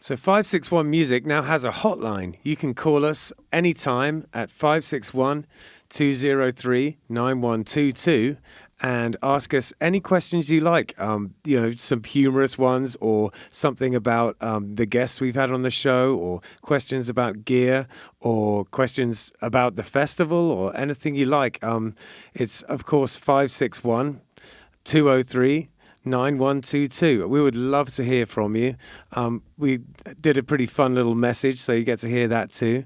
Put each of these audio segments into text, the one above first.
So 561 Music now has a hotline. You can call us anytime at 561-203-9122 and ask us any questions you like. Some humorous ones or something about the guests we've had on the show, or questions about gear, or questions about the festival, or anything you like. It's, of course, 561-203-9122. We would love to hear from you. We did a pretty fun little message, so you get to hear that too.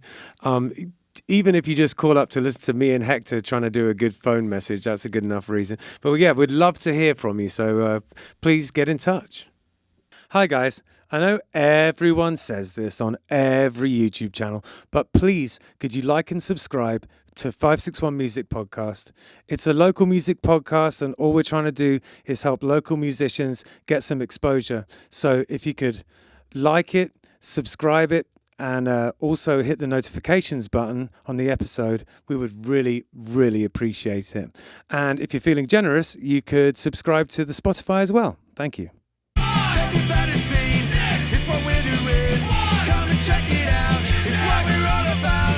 Even if you just call up to listen to me and Hector trying to do a good phone message, that's a good enough reason. But yeah, we'd love to hear from you, so please get in touch. Hi guys, I know everyone says this on every YouTube channel, but please, could you like and subscribe to 561 Music Podcast? It's a local music podcast, and all we're trying to do is help local musicians get some exposure. So if you could like it, subscribe it, and also hit the notifications button on the episode, we would really, really appreciate it. And if you're feeling generous, you could subscribe to the Spotify as well. Thank you. It's what we're doing. Come and check it out. It's what we're all about.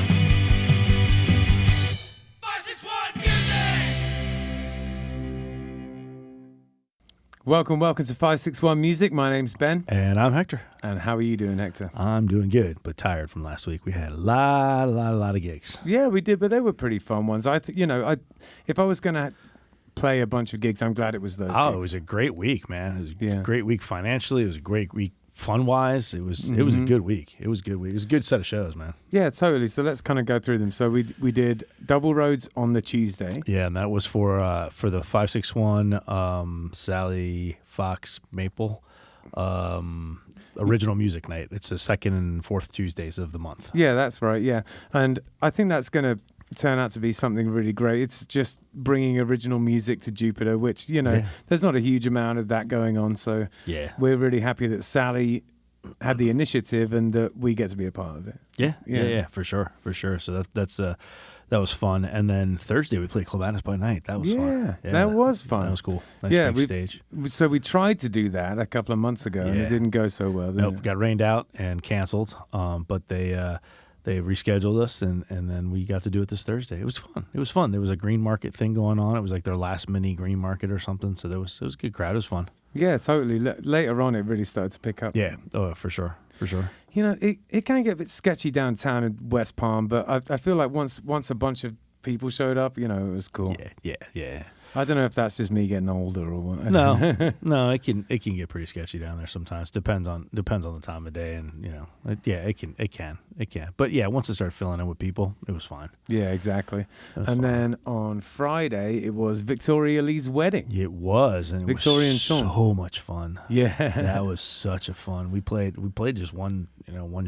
561 Music. Welcome to 561 Music. My name's Ben. And I'm Hector. And how are you doing, Hector? I'm doing good, but tired from last week. We had a lot of gigs. Yeah, we did, but they were pretty fun ones. If I was going to play a bunch of gigs, I'm glad it was those gigs. It was a great week, man. It was a great week financially. It was a great week fun-wise. It was a good week. It was a good week. It was a good set of shows, man. Yeah, totally. So let's kind of go through them. So we did Double Roads on the Tuesday. Yeah, and that was for the 561 Sally Fox Maple original music night. It's the second and fourth Tuesdays of the month. Yeah, that's right. Yeah, and I think that's going to turn out to be something really great. It's just bringing original music to Jupiter, which, there's not a huge amount of that going on. So we're really happy that Sally had the initiative and that we get to be a part of it. Yeah, for sure. So that was fun. And then Thursday we played Aquabats by night. That was fun. Yeah, that was fun. That was cool. Nice big stage. So we tried to do that a couple of months ago, and it didn't go so well. Nope, got rained out and canceled. But they rescheduled us, and then we got to do it this Thursday. It was fun. There was a green market thing going on. It was like their last mini green market or something. So it was a good crowd. It was fun. Yeah, totally. Later on, it really started to pick up. Yeah, for sure. It can get a bit sketchy downtown in West Palm, but I feel like once a bunch of people showed up, it was cool. Yeah. I don't know if that's just me getting older or what. No, it can get pretty sketchy down there sometimes. Depends on the time of day, and it can. But yeah, once it started filling in with people, it was fine. Yeah, exactly. Then on Friday, it was Victoria Lee's wedding. It was, and Victoria and Sean. So much fun. Yeah, that was such a fun. We played just one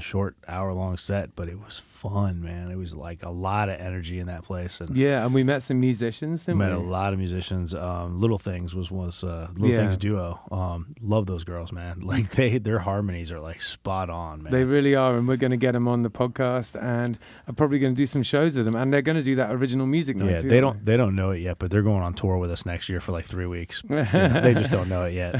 short hour-long set, but it was fun, man. It was like a lot of energy in that place, and we met some musicians. Didn't we met a lot of musicians. Little Things was Little Things duo. Love those girls, man. Like their harmonies are like spot on, man. They really are, and we're going to get them on the podcast, and I'm probably going to do some shows with them, and they're going to do that original music night. Yeah, they don't know it yet, but they're going on tour with us next year for like 3 weeks. They just don't know it yet.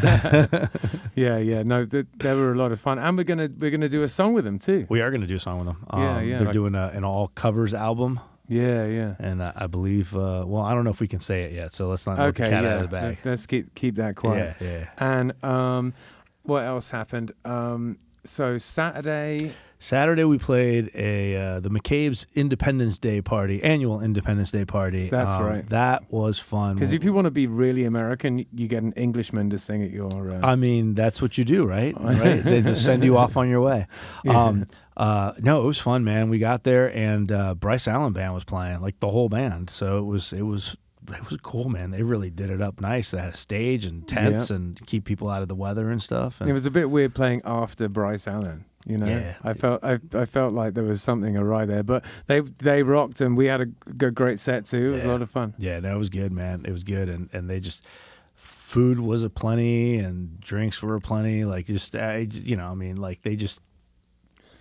Yeah. No, they were a lot of fun, and we're gonna do a song with them too. We are going to do a song with them. They're like, doing an all covers album. Yeah. And I believe, I don't know if we can say it yet, so let's not let the cat out of the bag. Let's keep that quiet. Yeah. And what else happened? So Saturday we played the McCabe's annual Independence Day party. That's right. That was fun. Because if you want to be really American, you get an Englishman to sing at your... that's what you do, right? Right? They just send you off on your way. Yeah. No, it was fun, man. We got there, and Bryce Allen Band was playing, like the whole band. So it was cool, man. They really did it up nice. They had a stage and tents and keep people out of the weather and stuff. And it was a bit weird playing after Bryce Allen. Yeah. I felt like there was something awry there, but they rocked, and we had a great set too. It was a lot of fun. Yeah, no, it was good, man. It was good, and they just food was aplenty and drinks were aplenty. Like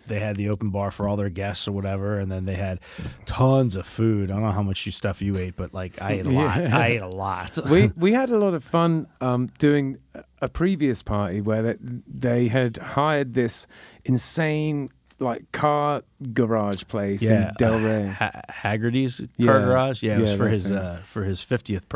they had the open bar for all their guests or whatever, and then they had tons of food. I don't know how much stuff you ate, but like I ate a lot. I ate a lot. We had a lot of fun doing a previous party where they had hired this insane like car garage place in Delray. Haggerty's Yeah. car garage. Yeah, it was Yeah, for his 50th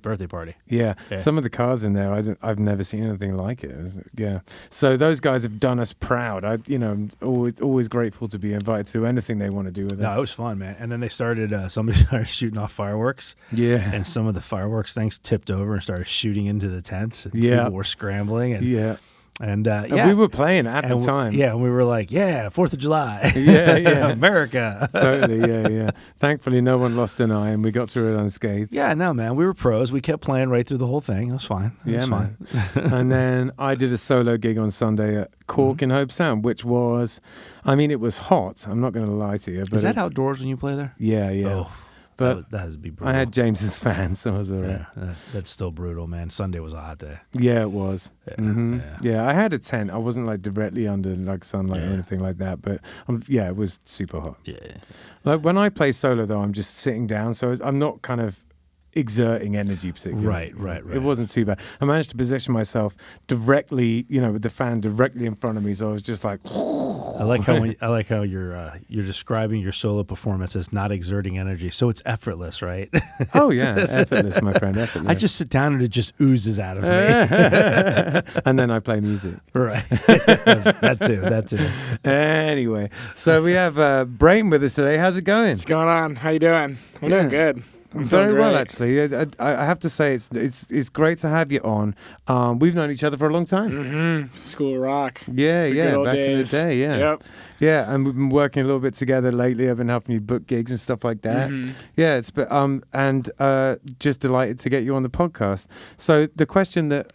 birthday party. Yeah. Yeah. Some of the cars in there, I've never seen anything like it. Yeah. So those guys have done us proud. I'm always grateful to be invited to anything they want to do with No, us. it was fun, man. And then they started. Somebody started shooting off fireworks. Yeah. And some of the fireworks things tipped over and started shooting into the tents. And Yeah. people were scrambling. And Yeah. And And we were playing at the And time. and we were like, 4th of July. Yeah. America. Totally, yeah. Thankfully, no one lost an eye, and we got through it unscathed. Yeah, no, man. We were pros. We kept playing right through the whole thing. It was fine. It was Man. fine. And then I did a solo gig on Sunday at Cork in Hope Sound, which was, it was hot. I'm not going to lie to you. But Is that outdoors when you play there? Yeah. Oh, But that has to be brutal. I had James's fans, so I was all right. Yeah, that's still brutal, man. Sunday was a hot day. Yeah, it was. Yeah, Mhm. yeah. Yeah, I had a tent. I wasn't like directly under like sunlight or Yeah. anything like that, but it was super hot. Yeah. Like when I play solo though, I'm just sitting down, so I'm not kind of exerting energy particularly. Right. It wasn't too bad. I managed to position myself directly, with the fan directly in front of me, so I was just like I like how you're describing your solo performance as not exerting energy, so it's effortless, right? oh yeah, effortless, my friend, effortless. I just sit down and it just oozes out of me. And then I play music. Right. that too. Anyway, so we have Brayton with us today. How's it going? What's going on? How you doing? I'm Yeah. doing good. I'm Very feeling well, great. actually. I have to say it's great to have you on. We've known each other for a long time. Mm-hmm. School rock. Yeah, The good old back days. in the day, yeah. Yep. Yeah, and we've been working a little bit together lately. I've been helping you book gigs and stuff like that. Mhm. Yeah, just delighted to get you on the podcast. So the question that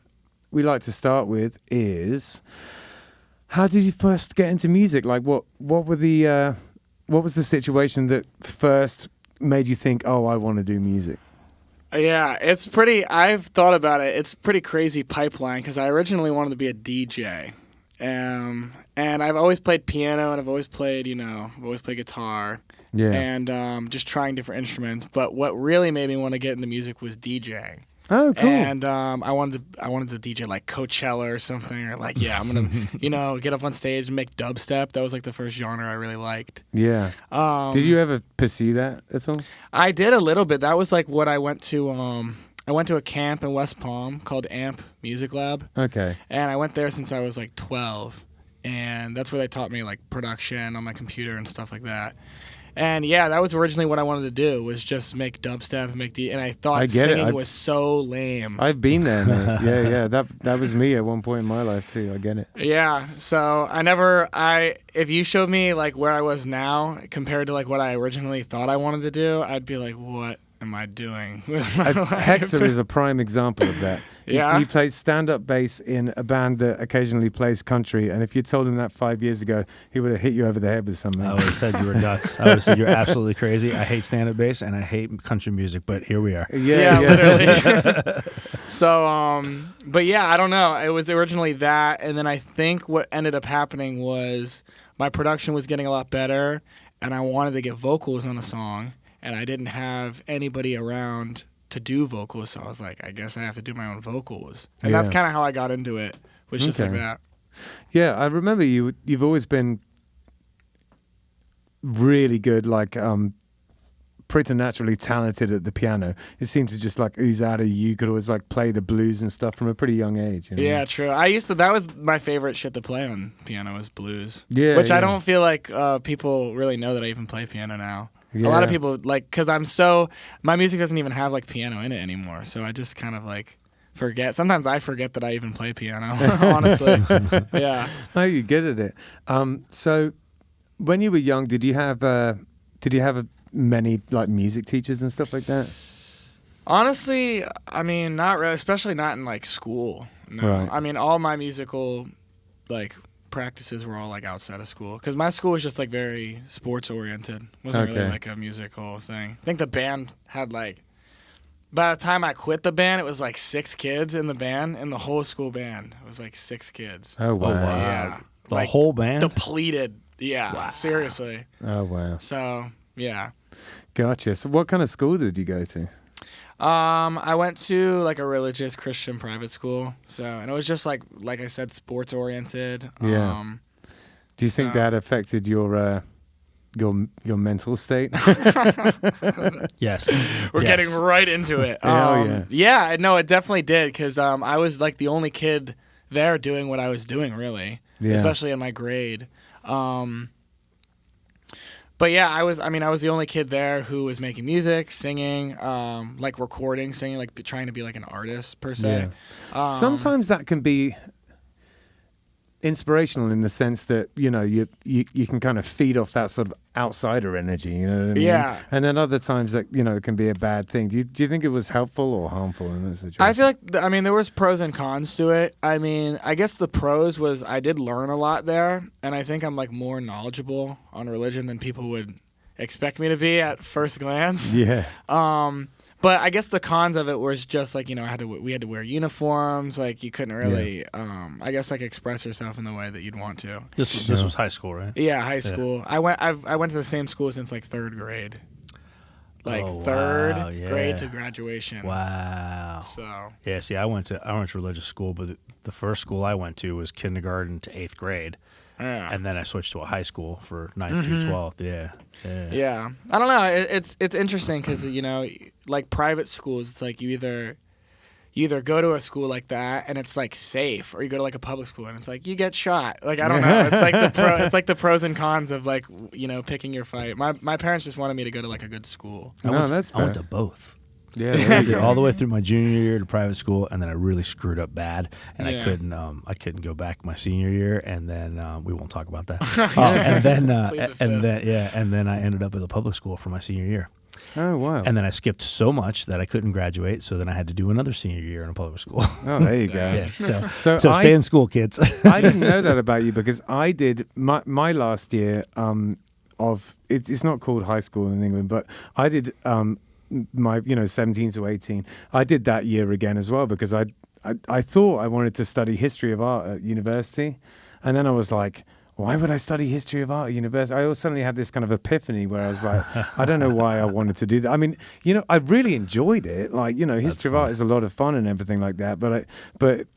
we like to start with is, how did you first get into music? Like, what was the situation that first made you think, oh, I want to do music? Yeah, it's pretty. I've thought about it. It's pretty crazy pipeline because I originally wanted to be a DJ, and I've always played piano and I've always played guitar, Yeah. and just trying different instruments. But what really made me want to get into music was DJing. Oh, cool. And I wanted to DJ like Coachella or something, or like I'm gonna get up on stage and make dubstep. That was like the first genre I really liked. Yeah. Did you ever pursue that at all? I did a little bit. That was like what I went to. I went to a camp in West Palm called AMP Music Lab, Okay. and I went there since I was like 12, and that's where they taught me like production on my computer and stuff like that. And that was originally what I wanted to do, was just make dubstep and and I thought I get it. singing was so lame. I've been there, mate. Yeah. That was me at one point in my life too. I get it. Yeah, so if you showed me like where I was now compared to like what I originally thought I wanted to do, I'd be like, what am I doing with my life? Hector is a prime example of that. Yeah? He plays stand-up bass in a band that occasionally plays country, and if you told him that 5 years ago, he would have hit you over the head with something. I would have said you were nuts. I would have said you're absolutely crazy. I hate stand-up bass and I hate country music, but here we are. Yeah, literally. So, but I don't know. It was originally that, and then I think what ended up happening was my production was getting a lot better, and I wanted to get vocals on a song, and I didn't have anybody around to do vocals, so I was like, I guess I have to do my own vocals, and that's Yeah. kind of how I got into it. Was just like Okay. that. Yeah, I remember you've always been really good, like preternaturally talented at the piano. It seemed to just like ooze out of you. You could always like play the blues and stuff from a pretty young age. You know? Yeah, true. That was my favorite shit to play on piano, was blues. Yeah, Which I yeah. don't feel like people really know that I even play piano now. Yeah. A lot of people, like, because my music doesn't even have like piano in it anymore, so I just kind of like forget. Sometimes I forget that I even play piano, honestly. Yeah. No, you're good at it. So when you were young, did you have many like music teachers and stuff like that? Honestly, I mean, not really, especially not in like school. No. Right. I mean, all my musical like practices were all like outside of school, because my school was just like very sports oriented. Wasn't really Okay. like a musical thing. I think the band had like, by the time I quit the band, it was like 6 kids in the band, and the whole school band was like 6 kids. Oh wow! Yeah. The Like, whole band? depleted. Yeah, Wow. seriously. Oh wow! So yeah, Gotcha. So what kind of school did you go to? I went to like a religious Christian private school, and it was just like I said, sports oriented. Yeah. Do you think that affected your mental state? Yes. We're getting right into it. Hell yeah. Yeah, no, it definitely did because I was like the only kid there doing what I was doing, really, especially in my grade. But yeah, I was the only kid there who was making music, singing, like recording, singing, like trying to be like an artist per se. Yeah. Sometimes that can be inspirational in the sense that, you know, you can kind of feed off that sort of outsider energy, you know what I mean? Yeah. And then other times that, you know, it can be a bad thing. Do you think it was helpful or harmful in this situation? I feel like, there was pros and cons to it. I mean, I guess the pros was I did learn a lot there, and I think I'm like more knowledgeable on religion than people would expect me to be at first glance. Yeah. But I guess the cons of it was just like, you know, we had to wear uniforms. Like you couldn't really, I guess, like express yourself in the way that you'd want to. This was high school, right? Yeah, high school. I went to the same school since like third grade, like Oh, third wow, yeah. grade to graduation. Wow. So Yeah, see, I went to religious school, but the first school I went to was kindergarten to 8th grade. yeah. And then I switched to a high school for 9th through 12th. Yeah. Yeah, I don't know. It's interesting because, you know, like private schools, it's like you either go to a school like that and it's like safe, or you go to like a public school and it's like you get shot. Like I don't know. It's like it's like the pros and cons of like, you know, picking your fight. My parents just wanted me to go to like a good school. I went to both. Yeah, there you go. All the way through my junior year to private school, and then I really screwed up bad, and Yeah. I couldn't go back my senior year, and then we won't talk about that. And then I ended up at the public school for my senior year, Oh, wow. and then I skipped so much that I couldn't graduate, so then I had to do another senior year in a public school. Oh, there you go. Yeah, So so I- stay in school, kids. I didn't know that about you because I did my last year it's not called high school in England, but I did my 17 to 18. I did that year again as well because I thought I wanted to study history of art at university, and then I was like, why would I study history of art at university? I suddenly had this kind of epiphany where I was like, I don't know why I wanted to do that. I mean, you know, I really enjoyed it. Like, you know, history of art is a lot of fun and everything like that. But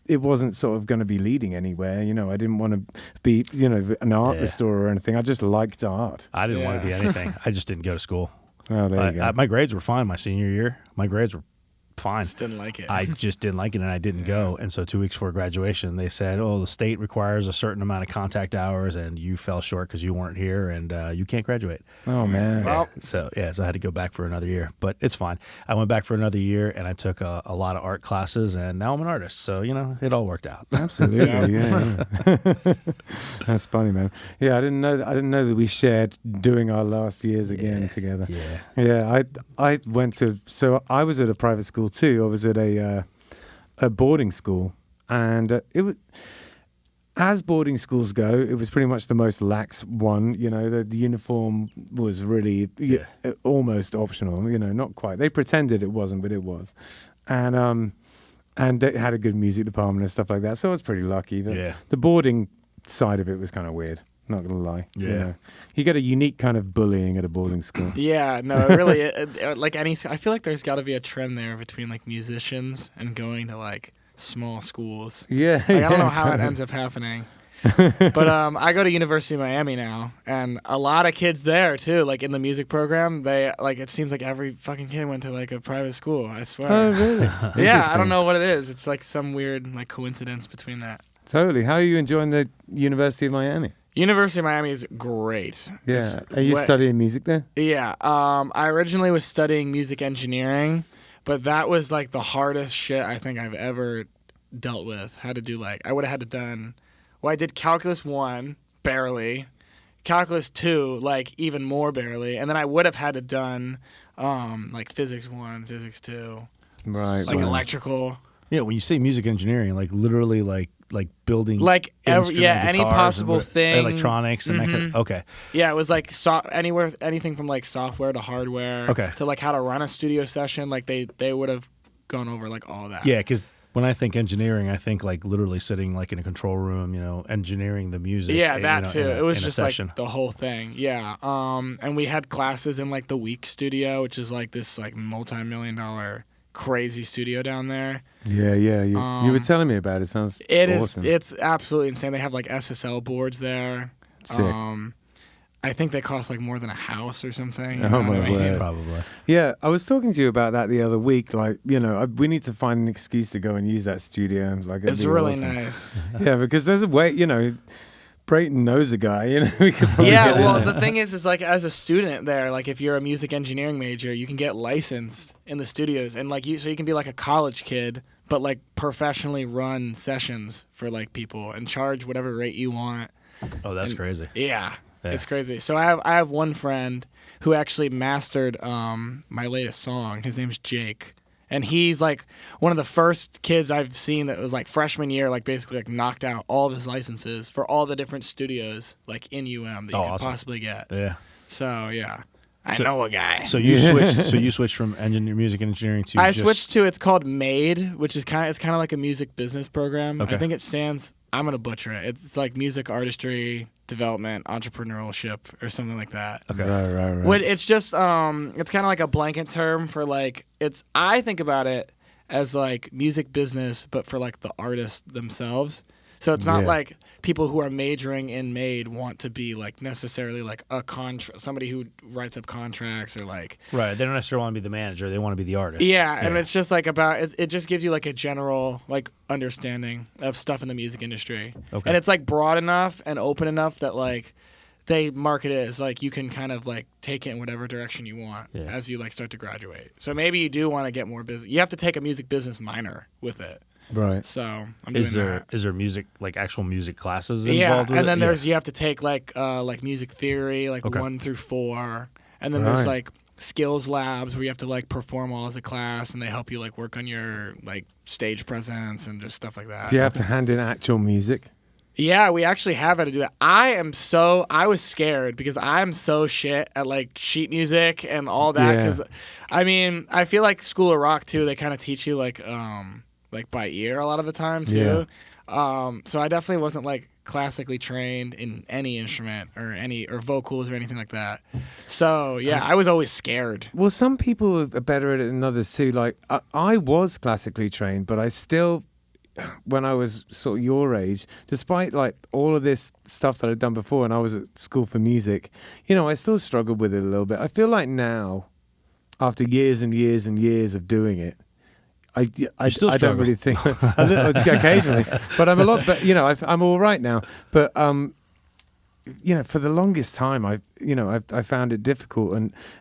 it wasn't sort of going to be leading anywhere. You know, I didn't want to be, you know, an art restorer or anything. I just liked art. I didn't want to be anything. I just didn't go to school. Oh, there you go. My grades were fine my senior year. My grades were fine. Just didn't like it. I just didn't like it, and I didn't go. And so 2 weeks before graduation, they said, "Oh, the state requires a certain amount of contact hours, and you fell short because you weren't here, and you can't graduate." Oh, man. Well, So I had to go back for another year, but it's fine. I went back for another year, and I took a lot of art classes, and now I'm an artist. So you know, it all worked out. Absolutely, yeah. That's funny, man. Yeah, I didn't know that we shared doing our last years again together. Yeah. I went to. So I was at a private school too. I was at a boarding school, and it was. As boarding schools go, it was pretty much the most lax one. You know, the uniform was really almost optional. You know, not quite. They pretended it wasn't, but it was, and they had a good music department and stuff like that. So I was pretty lucky. But the boarding side of it was kind of weird. Not gonna lie. Yeah. You know, you get a unique kind of bullying at a boarding school. yeah, no, it really, like I feel like there's got to be a trend there between like musicians and going to like small schools. Yeah, Like, I don't know how it ends up happening. But I go to University of Miami now, and a lot of kids there too. Like in the music program, they like it seems like every fucking kid went to like a private school. I swear. Oh, really? Yeah, I don't know what it is. It's like some weird like coincidence between that. Totally. How are you enjoying the University of Miami? University of Miami is great. Yeah. It's Are you studying music there? Yeah. I originally was studying music engineering, but that was like the hardest shit I think I've ever dealt with. Had to do like I would have had to done. Well, I did calculus 1 barely, calculus 2 like even more barely, and then I would have had to done like physics 1, physics 2, Right. like right. electrical. Yeah, when you say music engineering, like literally like building Like any guitars possible and thing, electronics and that kind of, okay. Yeah, it was like anything from like software to hardware, Okay. to like how to run a studio session. Like they would have gone over like all that. Yeah, because When I think engineering, I think like literally sitting like in a control room, engineering the music. Yeah, that you know, too. in a- It was in a just session. like the whole thing. Yeah. And we had classes in like the Week Studio, which is like this like multi-million-dollar crazy studio down there. Yeah, yeah. You were telling me about it. Sounds It is. awesome. It's absolutely insane. They have like SSL boards there. Sick. I think they cost like more than a house or something. you Oh, know my what I mean? word. Probably. Yeah, I was talking to you about that the other week. Like, we need to find an excuse to go and use that studio. I was like, it'd It's be really awesome. nice. Yeah, because there's a way, Brayton knows a guy, we could probably Yeah, get in well, there. the thing is like as a student there, like if you're a music engineering major, you can get licensed in the studios, and like so you can be like a college kid, but like professionally run sessions for like people and charge whatever rate you want. Oh, that's And- crazy. Yeah, Yeah. it's crazy. So I have one friend who actually mastered my latest song. His name's Jake. And he's like one of the first kids I've seen that was like freshman year, like basically like knocked out all of his licenses for all the different studios like in UM that you Oh, could awesome. possibly get. Yeah. So yeah, I So- know a guy. So you switched. So you switched from music engineering to. I just, switched to it's called MADE, which is kind of like a music business program. Okay. I think it stands. I'm gonna butcher it. It's like music artistry development entrepreneurship or something like that. Okay. Right. What it's just it's kind of like a blanket term for like I think about it as like music business, but for like the artists themselves. So it's not Yeah. like people who are majoring in MADE want to be like necessarily like somebody who writes up contracts or like Right. They don't necessarily want to be the manager. They want to be the artist. yeah, and it's just like it just gives you like a general like understanding of stuff in the music industry. Okay. And it's like broad enough and open enough that like they market it as like you can kind of like take it in whatever direction you want Yeah. as you like start to graduate. So maybe you do want to get more business. You have to take a music business minor with it. Right. So I'm Is doing there that. music like actual music classes Yeah, involved with and it? then there's you have to take like music theory like Okay. 1 through 4, and then there's Right. like skills labs where you have to like perform all as a class, and they help you like work on your like stage presence and just stuff like that. Do you have to hand in actual music? Yeah, we actually have had to do that. I was scared because I'm so shit at like sheet music and all that. Yeah. Because, I mean, I feel like School of Rock too. They kind of teach you like by ear a lot of the time too. So I definitely wasn't like classically trained in any instrument or vocals or anything like that. So yeah, I was always scared. Well, some people are better at it than others too. Like I was classically trained, but I still, when I was sort of your age, despite like all of this stuff that I'd done before, and I was at school for music, I still struggled with it a little bit. I feel like now, after years and years and years of doing it, I still don't struggle. really think a little, occasionally, but I'm a lot better. I'm all right now. But for the longest time, I found it difficult,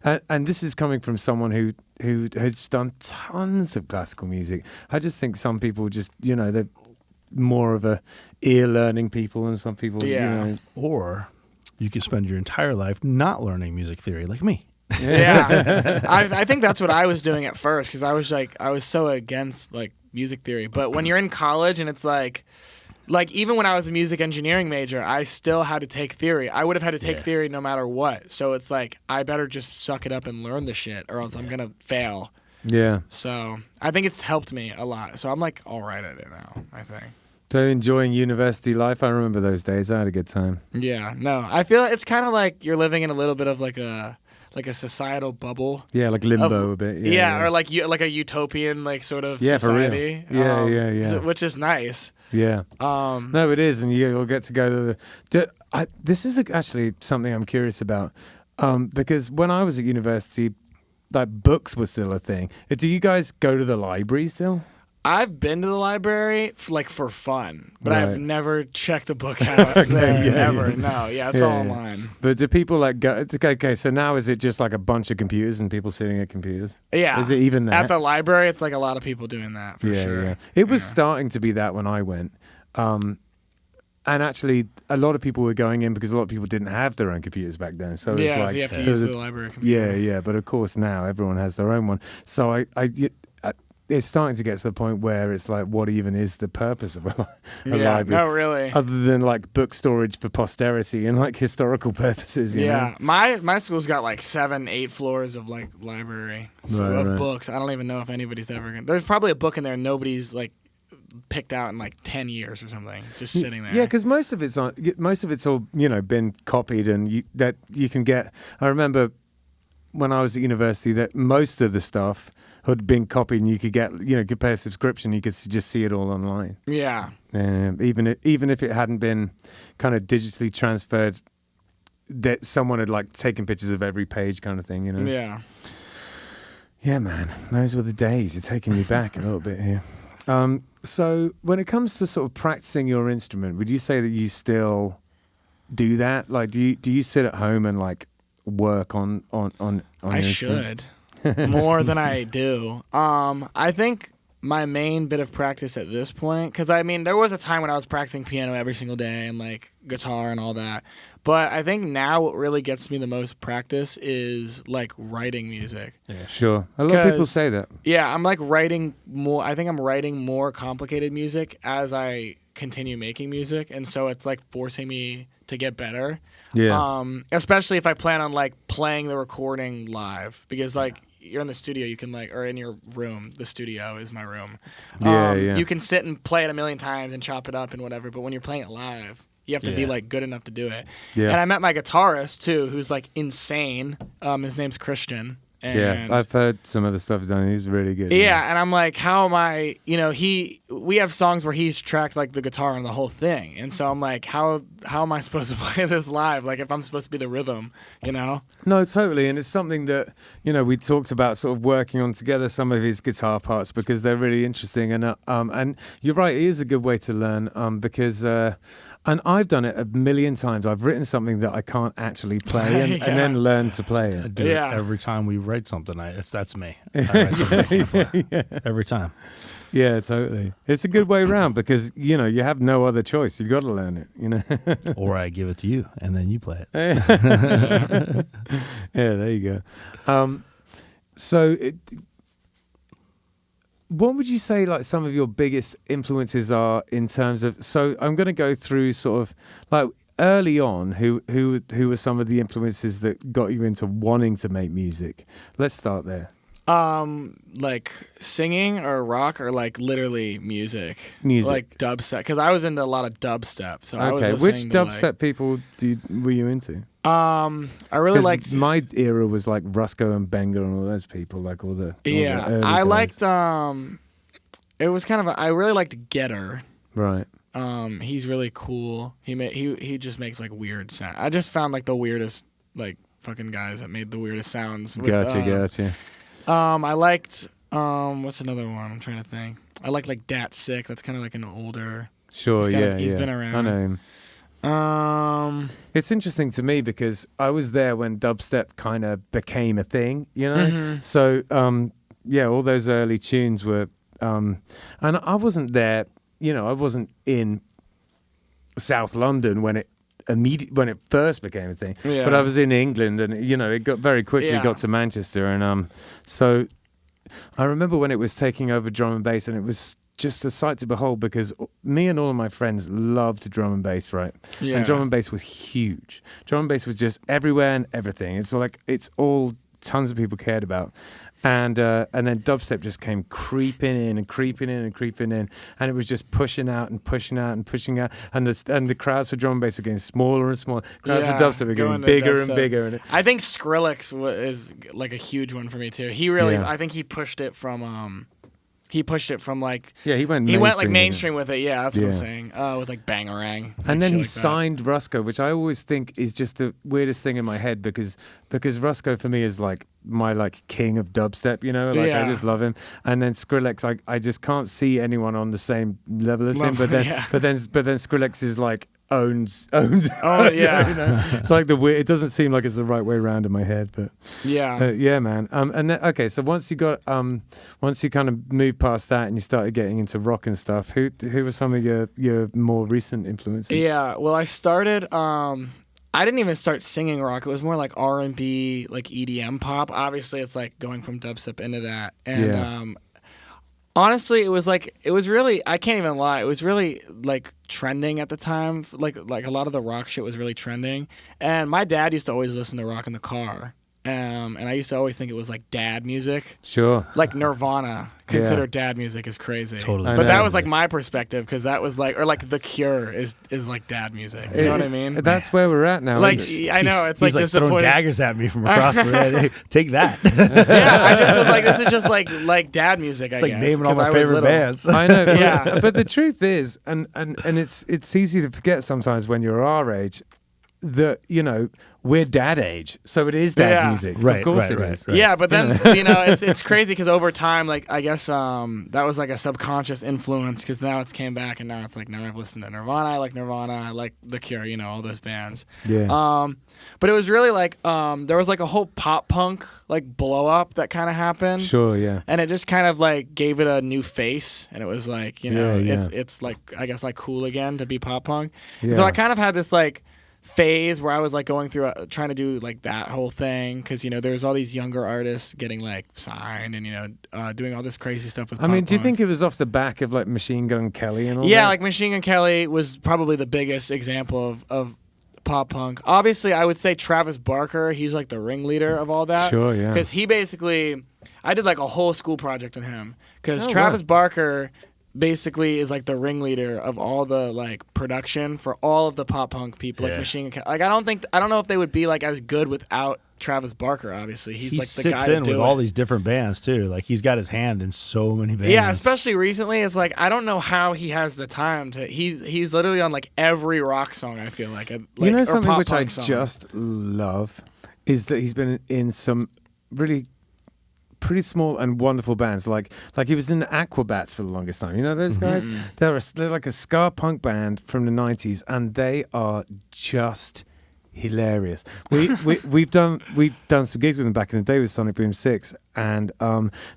and this is coming from someone who has done tons of classical music. I just think some people just they're more of a ear learning people, and some people Yeah. Or you could spend your entire life not learning music theory, like me. Yeah, I think that's what I was doing at first because I was so against like music theory. But when you're in college and it's like even when I was a music engineering major, I still had to take theory. I would have had to take theory no matter what. So it's like I better just suck it up and learn the shit, or else I'm gonna fail. Yeah. So I think it's helped me a lot. So I'm like all right at it now, I think. So enjoying university life, I remember those days. I had a good time. Yeah, no, I feel it's kind of like you're living in a little bit of like a societal bubble. Yeah, like limbo a bit. Yeah, or like a utopian like sort of Yeah, for real. society. Yeah. Which is nice. Yeah. No, it is, and you'll get to go to the. This is actually something I'm curious about, because when I was at university, like books were still a thing. Do you guys go to the library still? I've been to the library for fun, but Right. I've never checked a book out there. yeah, Never. yeah. No. Yeah, it's Yeah, all yeah. online. But do people like go? Okay, so now is it just like a bunch of computers and people sitting at computers? Yeah. Is it even that? At the library, it's like a lot of people doing that for sure. Yeah. It was starting to be that when I went. And actually, a lot of people were going in because a lot of people didn't have their own computers back then. So it's Yeah, like so you have to there was use a- the library computer. Yeah. But of course, now everyone has their own one. So it's starting to get to the point where it's like, what even is the purpose of a Yeah, library? no, really. Other than like book storage for posterity and like historical purposes, you Yeah, know? my school's got like 7-8 floors of like library Right, of right. books. I don't even know if anybody's ever gonna. There's probably a book in there nobody's like picked out in like 10 years or something, just sitting there. Yeah, because most of it's all been copied, and that you can get. I remember when I was at university that most of the stuff had been copied, and you could get, could pay a subscription, you could just see it all online. Yeah. Even if it hadn't been kind of digitally transferred, that someone had like taken pictures of every page, kind of thing. Yeah. Yeah, man, those were the days. You're taking me back a little bit here. So when it comes to sort of practicing your instrument, would you say that you still do that? Like, do you sit at home and like work on I should more than I do. I think my main bit of practice at this point, because I mean, there was a time when I was practicing piano every single day and like guitar and all that. But I think now what really gets me the most practice is like writing music. Yeah, sure. A lot of people say that. Yeah, I'm like writing more. I think I'm writing more complicated music as I continue making music, and so it's like forcing me to get better. Yeah. Especially if I plan on like playing the recording live, because like you're in the studio, you can like, or in your room. The studio is my room. Yeah. You can sit and play it a million times and chop it up and whatever. But when you're playing it live, you have to be like good enough to do it. Yeah. And I met my guitarist too, who's like insane. His name's Christian. And I've heard some of the stuff he's done. He's really good. Yeah, and I'm like, how am I? We have songs where he's tracked like the guitar and the whole thing, and so I'm like, how am I supposed to play this live? Like, if I'm supposed to be the rhythm, No, totally, and it's something that we talked about, sort of working on together some of his guitar parts because they're really interesting, and you're right, it is a good way to learn because. And I've done it a million times. I've written something that I can't actually play and then learn to play it. I do it every time we write something. That's me. I write something every time. Yeah, totally. It's a good way around because, you have no other choice. You got to learn it, Or I give it to you and then you play it. Yeah, there you go. What would you say like some of your biggest influences are in terms of? So I'm going to go through sort of like early on. Who were some of the influences that got you into wanting to make music? Let's start there. Like singing or rock or like literally music. Music. Like dubstep, because I was into a lot of dubstep. So I was okay, listening which to, dubstep like, people were you into? I really liked. My era was like Rusko and Benga and all those people, like all the early I guys. liked. It was kind of. I really liked Getter. Right. He's really cool. He just makes like weird sound. I just found like the weirdest like fucking guys that made the weirdest sounds. Gotcha. I liked. What's another one? I'm trying to think. I like Dat Sick. That's kind of like an older. Sure. He's been around. I know him. It's interesting to me because I was there when dubstep kind of became a thing, Mm-hmm. So all those early tunes were, and I wasn't there, I wasn't in South London when it first became a thing, but I was in England, and it got very quickly got to Manchester, and so I remember when it was taking over drum and bass, and it was just a sight to behold because me and all of my friends loved drum and bass, right? Yeah. And drum and bass was huge. Drum and bass was just everywhere and everything. It's like it's all tons of people cared about. And then dubstep just came creeping in, and it was just pushing out, and the crowds for drum and bass were getting smaller and smaller. Crowds for dubstep were getting bigger and bigger. And I think Skrillex is like a huge one for me too. He really, I think he pushed it from. He pushed it from like he went like mainstream with it. Yeah, that's what I'm saying. With like Bangarang. And then he signed Rusko, which I always think is just the weirdest thing in my head because Rusko for me is like my like king of dubstep. I just love him. And then Skrillex, I just can't see anyone on the same level as him. But then Skrillex is like owns. Oh yeah. It's like the weird. It doesn't seem like it's the right way around in my head, but yeah, man. And then so once you kind of moved past that and you started getting into rock and stuff, who were some of your more recent influences? Yeah, well, I started. I didn't even start singing rock. It was more like R&B, like EDM pop. Obviously, it's like going from dubstep into that, and honestly, it was really, I can't even lie, it was really like trending at the time. Like a lot of the rock shit was really trending. And my dad used to always listen to rock in the car. And I used to always think it was like dad music. Sure. Like Nirvana considered dad music is crazy. Totally. I But know. that was like my perspective because that was like, or like The Cure is like dad music. You know what I mean? That's where we're at now. Like isn't it? I know it's like He's throwing disappointing. daggers at me from across the room. Hey, take that. Yeah, I just was like, this is just like dad music. It's I like guess, naming all 'cause I my was favorite little. bands. I know. But, Yeah. but the truth is, and it's easy to forget sometimes when you're our age, that we're dad age, so it is dad Yeah. music. Right, Of course right, it right, is. right. Yeah, but then it's crazy because over time, like I guess that was like a subconscious influence because now it's came back and now it's like now I've listened to Nirvana, I like The Cure, all those bands. Yeah. But it was really like there was like a whole pop punk like blow up that kind of happened. Sure. Yeah. And it just kind of like gave it a new face, and it was like Yeah. it's like I guess like cool again to be pop punk. Yeah. And so I kind of had this like phase where I was like going through trying to do like that whole thing because there's all these younger artists getting like signed and doing all this crazy stuff with. I mean, pop do you punk. think it was off the back of like Machine Gun Kelly and all Yeah, that? like Machine Gun Kelly was probably the biggest example of pop punk. Obviously, I would say Travis Barker. He's like the ringleader of all that. Sure, yeah. Because he basically, I did like a whole school project on him. Because Oh, Travis wow. Barker basically is like the ringleader of all the like production for all of the pop punk people, like Yeah. Machine Gun Kelly. Like I don't know if they would be like as good without Travis Barker. Obviously, he's He like the guy sits to in do with it. all these different bands too. Like he's got his hand in so many bands. Yeah, especially recently. It's like I don't know how he has the time to. He's literally on like every rock song. I feel like, or something pop which I punk song. just love is that he's been in some really pretty small and wonderful bands. Like he was in the Aquabats for the longest time. You know those guys? They're like a ska punk band from the 90s, and they are just hilarious. We've done some gigs with them back in the day with Sonic Boom 6, and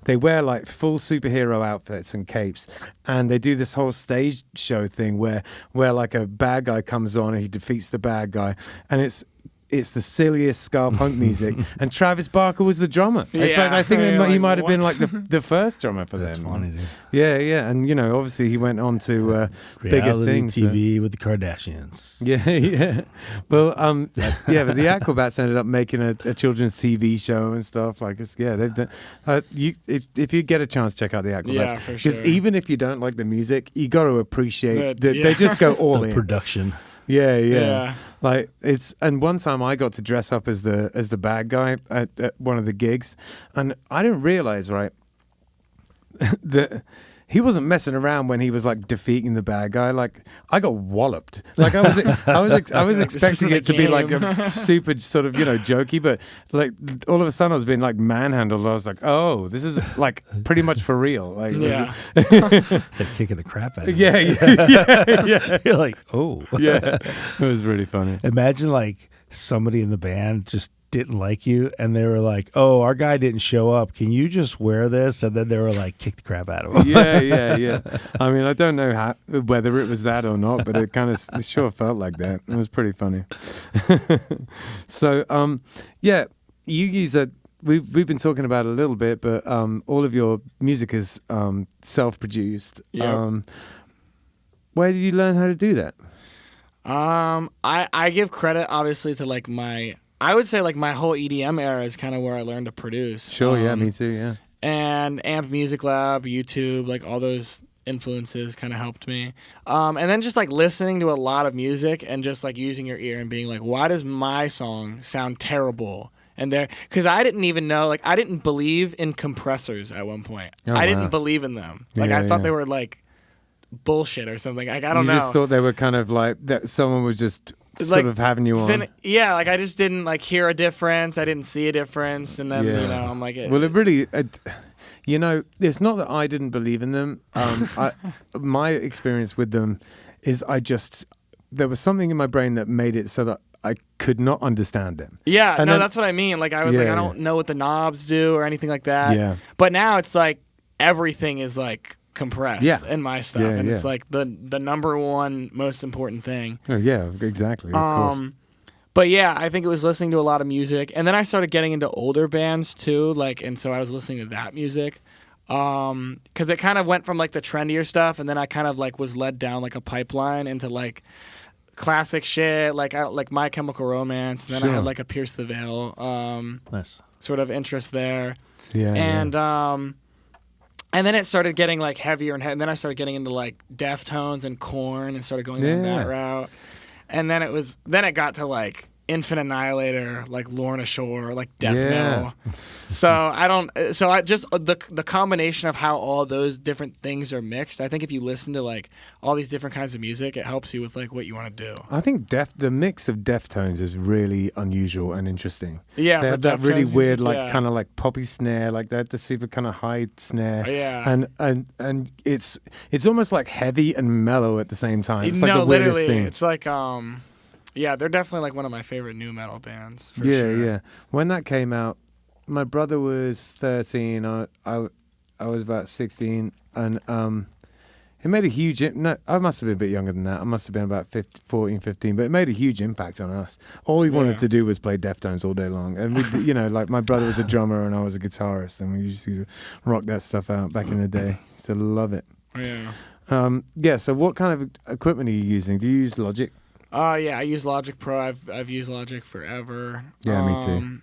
they wear like full superhero outfits and capes, and they do this whole stage show thing where like a bad guy comes on and he defeats the bad guy, and it's the silliest ska punk music, and Travis Barker was the drummer. In fact, I think Yeah, he like, might have been what? like the first drummer for That's them. funny, dude. Yeah, and obviously he went on to bigger Reality things. TV with the Kardashians. Yeah. Well, but the Aquabats ended up making a children's TV show and stuff. Like they've done. If you get a chance, check out the Aquabats. Yeah, for Because sure. even if you don't like the music, you got to appreciate that Yeah. they just go all The in. production. Yeah. Like and one time I got to dress up as the bad guy at one of the gigs, and I didn't realize that he wasn't messing around when he was like defeating the bad guy. Like I got walloped. Like I was expecting it to be like a super sort of jokey, but like all of a sudden I was being like manhandled. I was like, oh, this is like pretty much for real. Like Yeah. It's like kicking the crap out of yeah. You're like, oh. Yeah. It was really funny. Imagine like somebody in the band just didn't like you and they were like, oh, our guy didn't show up. Can you just wear this? And then they were like, kick the crap out of him. Yeah. I mean, I don't know whether it was that or not, but it it sure felt like that. It was pretty funny. So, you use we've been talking about it a little bit, but all of your music is self-produced. Yep. Where did you learn how to do that? I give credit obviously to I would say like my whole EDM era is kind of where I learned to produce. Sure, yeah, me too, yeah. And Amp Music Lab, YouTube, like all those influences kind of helped me. And then just like listening to a lot of music and just like using your ear and being like, why does my song sound terrible? And because I didn't even know, like I didn't believe in compressors at one point. Oh, I wow. didn't believe in them. Like Yeah, I thought yeah. they were like bullshit or something. Like I don't know. You just thought they were kind of like that someone was just sort Like, of having you on. Yeah, like I just didn't like hear a difference. I didn't see a difference, and then Yeah. I'm like, Well, it really, it's not that I didn't believe in them. My experience with them is there was something in my brain that made it so that I could not understand them. yeah, And no, then- that's what I mean. Like I was like, Yeah, I don't know what the knobs do or anything like that. Yeah. But now it's like everything is like compressed Yeah. in my stuff, Yeah, and yeah. it's like the number one most important thing. Oh, yeah, exactly. Of course. But yeah, I think it was listening to a lot of music, and then I started getting into older bands too. Like, and so I was listening to that music, because it kind of went from like the trendier stuff, and then I kind of like was led down like a pipeline into like classic shit, like My Chemical Romance, and then I Sure. had like a Pierce the Veil Nice. sort of interest there. Yeah. And then it started getting like heavier and then I started getting into like Deftones and Korn and started going down Yeah. that route. And then it got to like Infant Annihilator, like Lorna Shore, like death Yeah. metal. I just the combination of how all those different things are mixed. I think if you listen to like all these different kinds of music, it helps you with like what you want to do. I think the mix of Deftones is really unusual and interesting. Yeah, They for have that really Deftones weird, music, like yeah. kind of like poppy snare, like that, the super kind of high snare. Yeah. And it's almost like heavy and mellow at the same time. It's like No, the weirdest literally, thing. it's like yeah, they're definitely like one of my favorite new metal bands. For Yeah, sure. yeah. When that came out, my brother was 13. I was about 16, and it made a huge. No, I must have been a bit younger than that. I must have been about 14, 15. But it made a huge impact on us. All we wanted to do was play Deftones all day long, and we, like my brother was a drummer and I was a guitarist, and we used to rock that stuff out back in the day. Used to love it. Yeah. Yeah. So, what kind of equipment are you using? Do you use Logic? Yeah, I use Logic Pro. I've used Logic forever. Yeah, me too.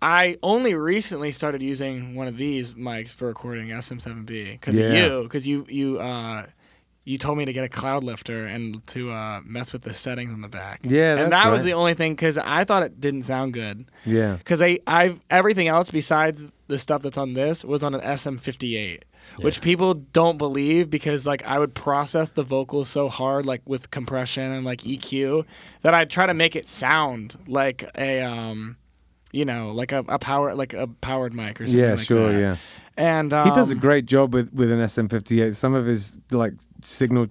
I only recently started using one of these mics for recording SM7B because Yeah. of you, because you told me to get a cloud lifter and to mess with the settings on the back. Yeah, and that's that was right. the only thing because I thought it didn't sound good. Yeah. Because I've everything else besides the stuff that's on this was on an SM58. Which people don't believe because like I would process the vocals so hard like with compression and like EQ that I'd try to make it sound like a like a powered mic or something Yeah, like sure, that. yeah. And He does a great job with an SM58. Some of his like signal,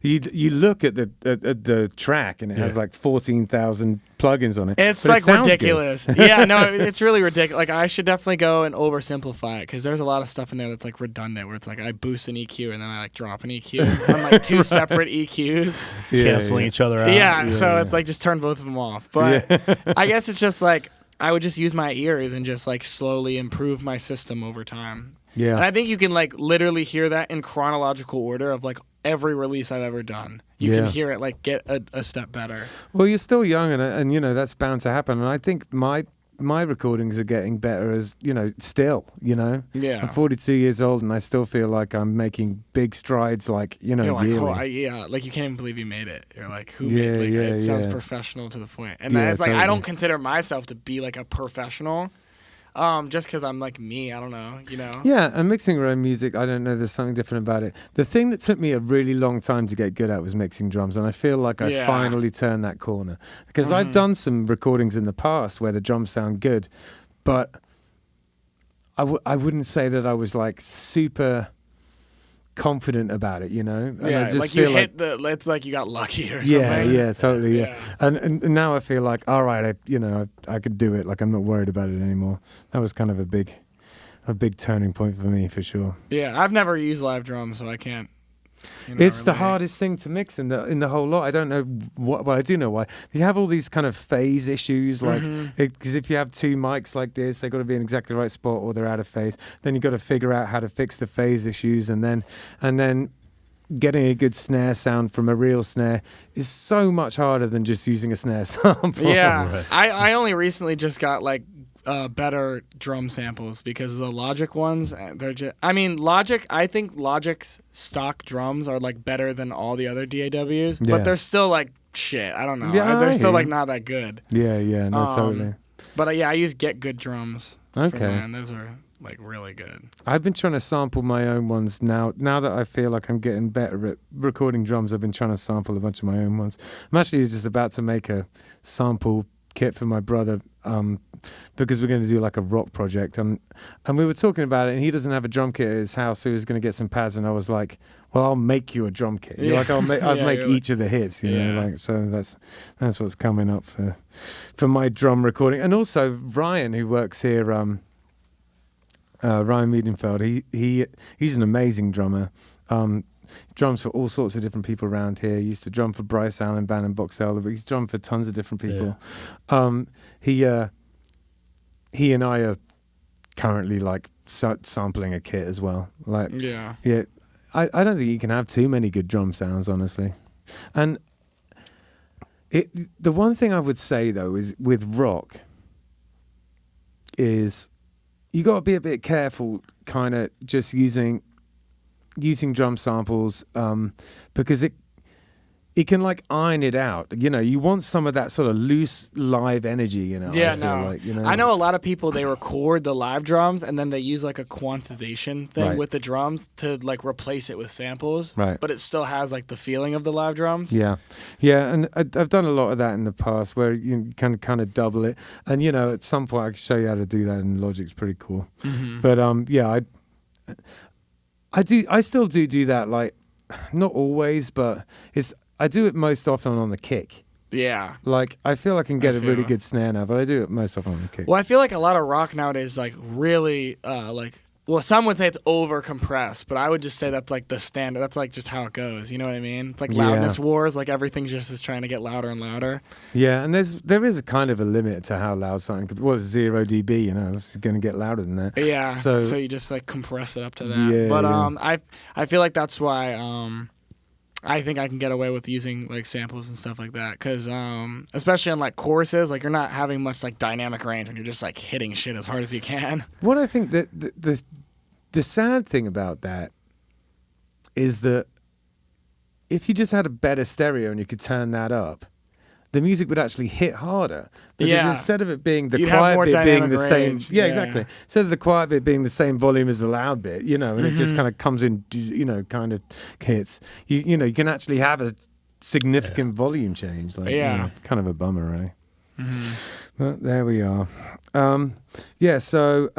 you look at the track and it has like 14,000 plugins on it. It's but it like sounds good. ridiculous. Yeah, no, it's really ridiculous. Like I should definitely go and oversimplify it because there's a lot of stuff in there that's like redundant. Where it's like I boost an EQ and then I like drop an EQ on like two separate EQs. Canceling each other out. Yeah, so it's like just turn both of them off. But I guess it's just like I would just use my ears and just like slowly improve my system over time. Yeah. And I think you can like literally hear that in chronological order of like every release I've ever done. You can hear it like get a step better. Well, you're still young, and that's bound to happen. And I think my recordings are getting better as still. Yeah. I'm 42 years old, and I still feel like I'm making big strides. Like You're like, yearly. like you can't even believe you made it. You're like, who Yeah, made yeah, it? Sounds yeah. professional to the point. And Yeah, it's like I totally. don't consider myself to be like a professional. Just because I'm like me, I don't know, Yeah, and mixing your own music, I don't know, there's something different about it. The thing that took me a really long time to get good at was mixing drums, and I feel like I finally turned that corner. Because I've done some recordings in the past where the drums sound good, but I wouldn't say that I was like super confident about it, And I just like you feel hit it's like you got lucky or something. Yeah, totally, yeah. And now I feel like, all right, I could do it. Like I'm not worried about it anymore. That was kind of a big turning point for me, for sure. Yeah, I've never used live drums, so I can't. It's the relate. hardest thing to mix in the whole lot. I don't know what, well, I do know why. You have all these kind of phase issues, like because if you have two mics like this, they've got to be in exactly the right spot or they're out of phase. Then you've got to figure out how to fix the phase issues, and then getting a good snare sound from a real snare is so much harder than just using a snare sample. Yeah, Right. I only recently just got like better drum samples because the Logic ones, they're just. I mean, Logic. I think Logic's stock drums are like better than all the other DAWs, Yeah. but they're still like shit. I don't know. Yeah, They're I still hear like you. not that good. Yeah, no, totally. But I use Get Good drums. For Okay. mine. Those are like really good. I've been trying to sample my own ones now. Now that I feel like I'm getting better at recording drums, I've been trying to sample a bunch of my own ones. I'm actually just about to make a sample kit for my brother because we're going to do like a rock project, and we were talking about it, and he doesn't have a drum kit at his house, so he was going to get some pads, and I was like, well, I'll make you a drum kit. Yeah. Like I'll make you're each of the hits, Yeah. like, so that's what's coming up for my drum recording. And also Ryan, who works here, Ryan Miedenfeld, he's an amazing drummer. Drums for all sorts of different people around here. He used to drum for Bryce Allen Band and Box Elder, but he's drummed for tons of different people. He and I are currently like sampling a kit as well. Like, Yeah. I don't think you can have too many good drum sounds, honestly. And The one thing I would say though is with rock is you got to be a bit careful, kind of just using drum samples because it can like iron it out. You know, you want some of that sort of loose live energy. You know, Yeah, I feel no. like, you know? I know a lot of people, they record the live drums and then they use like a quantization thing Right. with the drums to like replace it with samples. Right. But it still has like the feeling of the live drums. Yeah, and I've done a lot of that in the past where you can kind of double it, and you know, at some point I can show you how to do that, and Logic's pretty cool. Mm-hmm. But yeah, I still do that, like not always, but I do it most often on the kick. Yeah. Like I feel I can get a feel really it. good snare now, but I do it most often on the kick. Well, I feel like a lot of rock nowadays, like really, well, some would say it's over compressed, but I would just say that's like the standard. That's like just how it goes. You know what I mean? It's like loudness wars. Like everything just is trying to get louder and louder. Yeah, and there is a kind of a limit to how loud something could. Well, 0 dB, you know, it's going to get louder than that. Yeah. So you just like compress it up to that. Yeah, But yeah. I feel like that's why I think I can get away with using like samples and stuff like that, because especially on like choruses, like you're not having much like dynamic range when you're just like hitting shit as hard as you can. What I think that the sad thing about that is that if you just had a better stereo and you could turn that up, the music would actually hit harder. Because Yeah. instead of it being the You'd have quiet more bit being dynamic the same, range. yeah, Yeah. exactly. Instead of the quiet bit being the same volume as the loud bit, you know, and it just kind of comes in, you know, kind of hits. You know, you can actually have a significant volume change. Like, you Yeah. know, kind of a bummer, really. But there we are. Yeah, so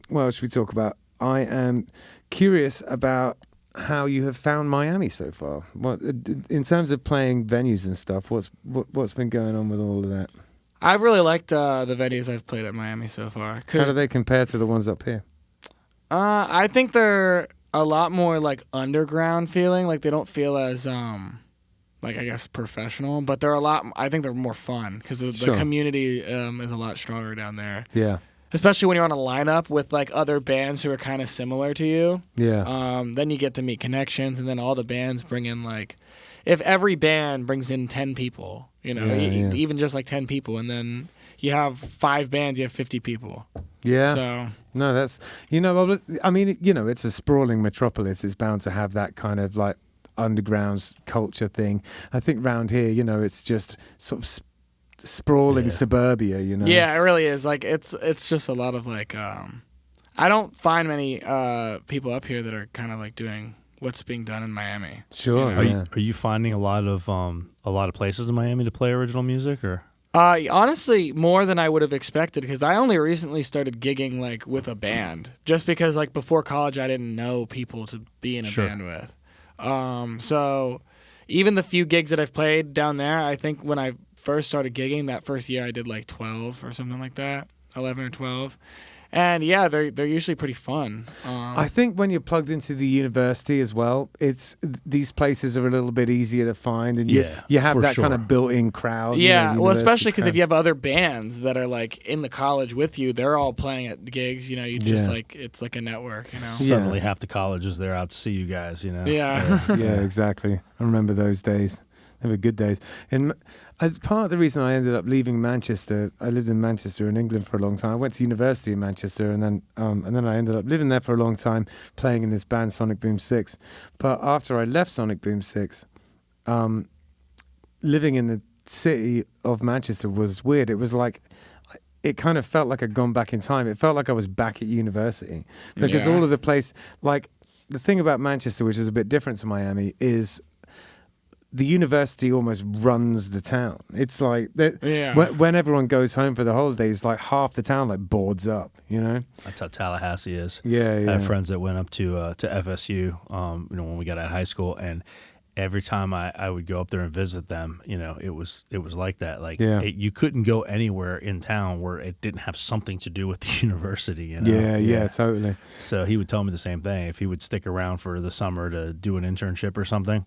what else should we talk about? I am curious about how you have found Miami so far. What in terms of playing venues and stuff? What's been going on with all of that? I've really liked the venues I've played at Miami so far. How 'Cause, do they compare to the ones up here? I think they're a lot more like underground feeling. Like they don't feel as like I guess professional, but they're a lot. I think they're more fun because the Sure. community is a lot stronger down there. Yeah, Especially when you're on a lineup with like other bands who are kind of similar to you. yeah, Then you get to meet connections, and then all the bands bring in like, if every band brings in 10 people, you know, Yeah. even just like 10 people, and then you have 5 bands, you have 50 people. yeah. So No, that's well, I mean, you know, it's a sprawling metropolis. It's bound to have that kind of like underground culture thing. I think round here, you know, it's just sort of sprawling suburbia. You know. yeah, it really is. Like it's just a lot of like, I don't find many people up here that are kind of like doing what's being done in Miami. Sure. You know? Yeah. Are you finding a lot of places in Miami to play original music, or? Honestly, more than I would have expected, because I only recently started gigging like with a band, just because like before college I didn't know people to be in a Sure. band with. So even the few gigs that I've played down there, I think when I first started gigging that first year I did like 12 or something like that, 11 or 12. And yeah, they're usually pretty fun. I think when you're plugged into the university as well, these places are a little bit easier to find, and Yeah, you have for that kind sure. of built-in crowd. Yeah, well, university especially because if crowd. you have other bands that are like in the college with you, they're all playing at gigs. You know, you just Yeah. like it's like a network. You know. Yeah. Suddenly half the college is there out to see you guys, you know? Yeah. Yeah, exactly. I remember those days. They were good days. And as part of the reason I ended up leaving Manchester, I lived in Manchester in England for a long time. I went to university in Manchester, and then I ended up living there for a long time, playing in this band Sonic Boom 6. But after I left Sonic Boom 6, living in the city of Manchester was weird. It was like, it kind of felt like I'd gone back in time. It felt like I was back at university, because Yeah. all of the place, like the thing about Manchester, which is a bit different to Miami, is the university almost runs the town. It's like Yeah. when everyone goes home for the holidays, like half the town like boards up, you know? That's how Tallahassee is. Yeah, I yeah. have friends that went up to FSU, you know, when we got out of high school, and every time I would go up there and visit them, you know, it was like that. Like Yeah. you couldn't go anywhere in town where it didn't have something to do with the university, you know? Yeah, totally. So he would tell me the same thing. If he would stick around for the summer to do an internship or something,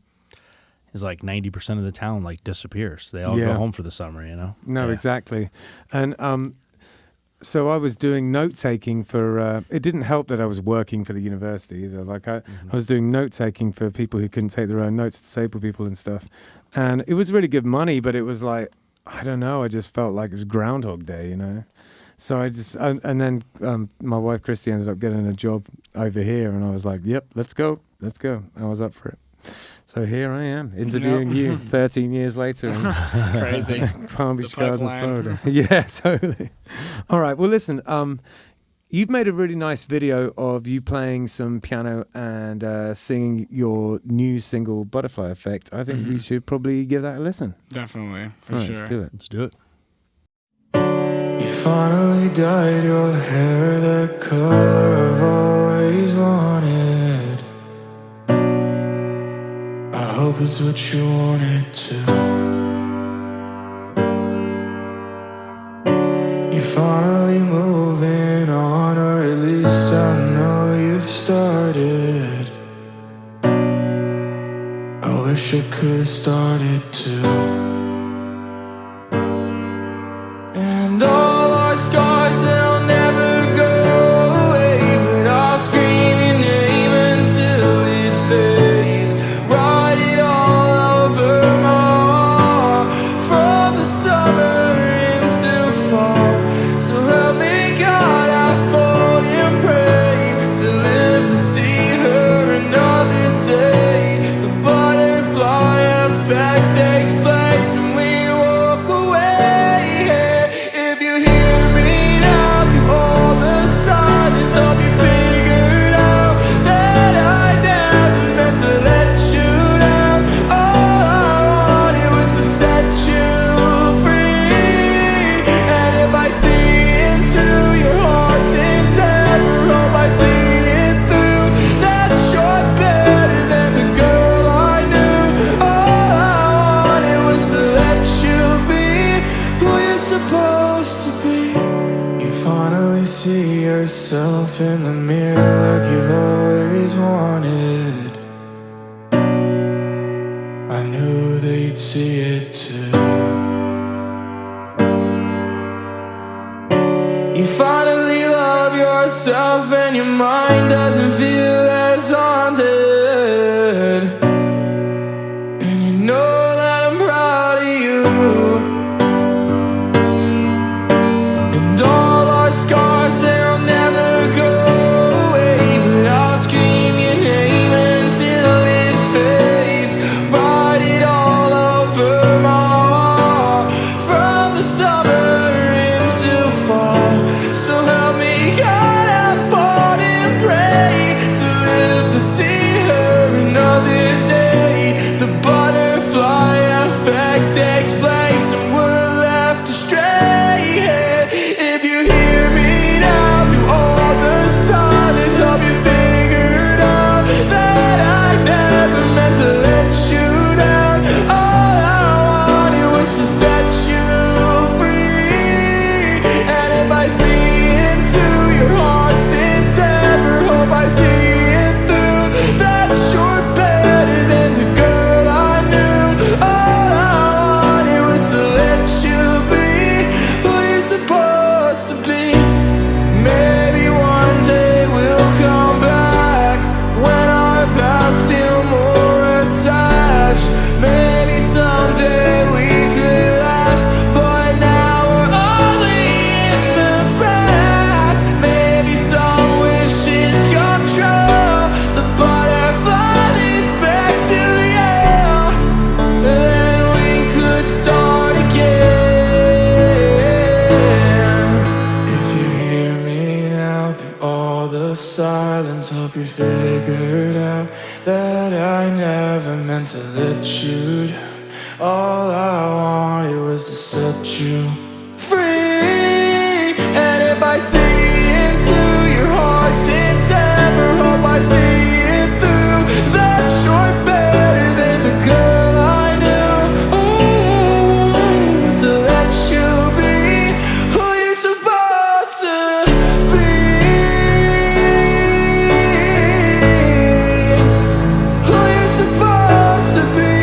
it's like 90% of the town like disappears. They all Yeah. go home for the summer, you know? No, Yeah. exactly. And So I was doing note taking for. It didn't help that I was working for the university either. Like I was doing note taking for people who couldn't take their own notes, disabled people and stuff. And it was really good money, but it was like, I don't know. I just felt like it was Groundhog Day, you know. So I just and then my wife Christy ended up getting a job over here, and I was like, "Yep, let's go." I was up for it. So here I am interviewing you 13 years later. In Crazy. Palm Beach The Gardens, pipeline. Florida. Yeah, totally. All right. Well, listen. You've made a really nice video of you playing some piano and singing your new single "Butterfly Effect." I think we should probably give that a listen. Definitely, for All right, sure. let's do it. Let's do it. You finally dyed your hair the color I've always wanted. I hope it's what you wanted to. You're finally moving on, or at least I know you've started. I wish I could have started too. And all our scars, they'll never go away, but I'll scream your name until it fades. Write it all over my wall, from the summer into fall. So help me God, I fall and pray to live to see her another day. The butterfly effect takes place when we walk away. If you hear me now through all the silence, hope you figured out that I never meant to let you down. All I wanted was to set you free. And if I see into your heart's endeavor, hope I see it through, that you're better than the girl I knew. All I wanted was to let you be who you're supposed to be. You finally see yourself in the mirror like you've always wanted. I knew they'd see it too. You finally love yourself and your mind doesn't feel as haunted. And you know that I'm proud of you. And all our scars, they'll never go away, but I'll scream your name until it fades. Write it all over my wall, from the summer into fall. So help me God, I fought and prayed to live to see her another day. The butterfly effect takes place and we're left astray. If you hear me now through all the silence, hope you figured out that I never meant to let you down. All I wanted was to set you free. And if I see into your heart's endeavor, hope I see it through, that you're better than the girl I knew. All I wanted was to let you be who you're supposed to be. Maybe one day we'll come back when our paths feel more attached. Maybe someday we could last, but now we're only in the past. Maybe some wishes come true. The butterfly leads back to you. Then we could start again. If you hear me now through all the silence, hope you figured out that I never meant to let you down. All I wanted was to set you free. And if I see into your heart's endeavor, hope I see it through, that you're better than the girl I knew. All I wanted was to let you be who you're supposed to be. Who you're supposed to be.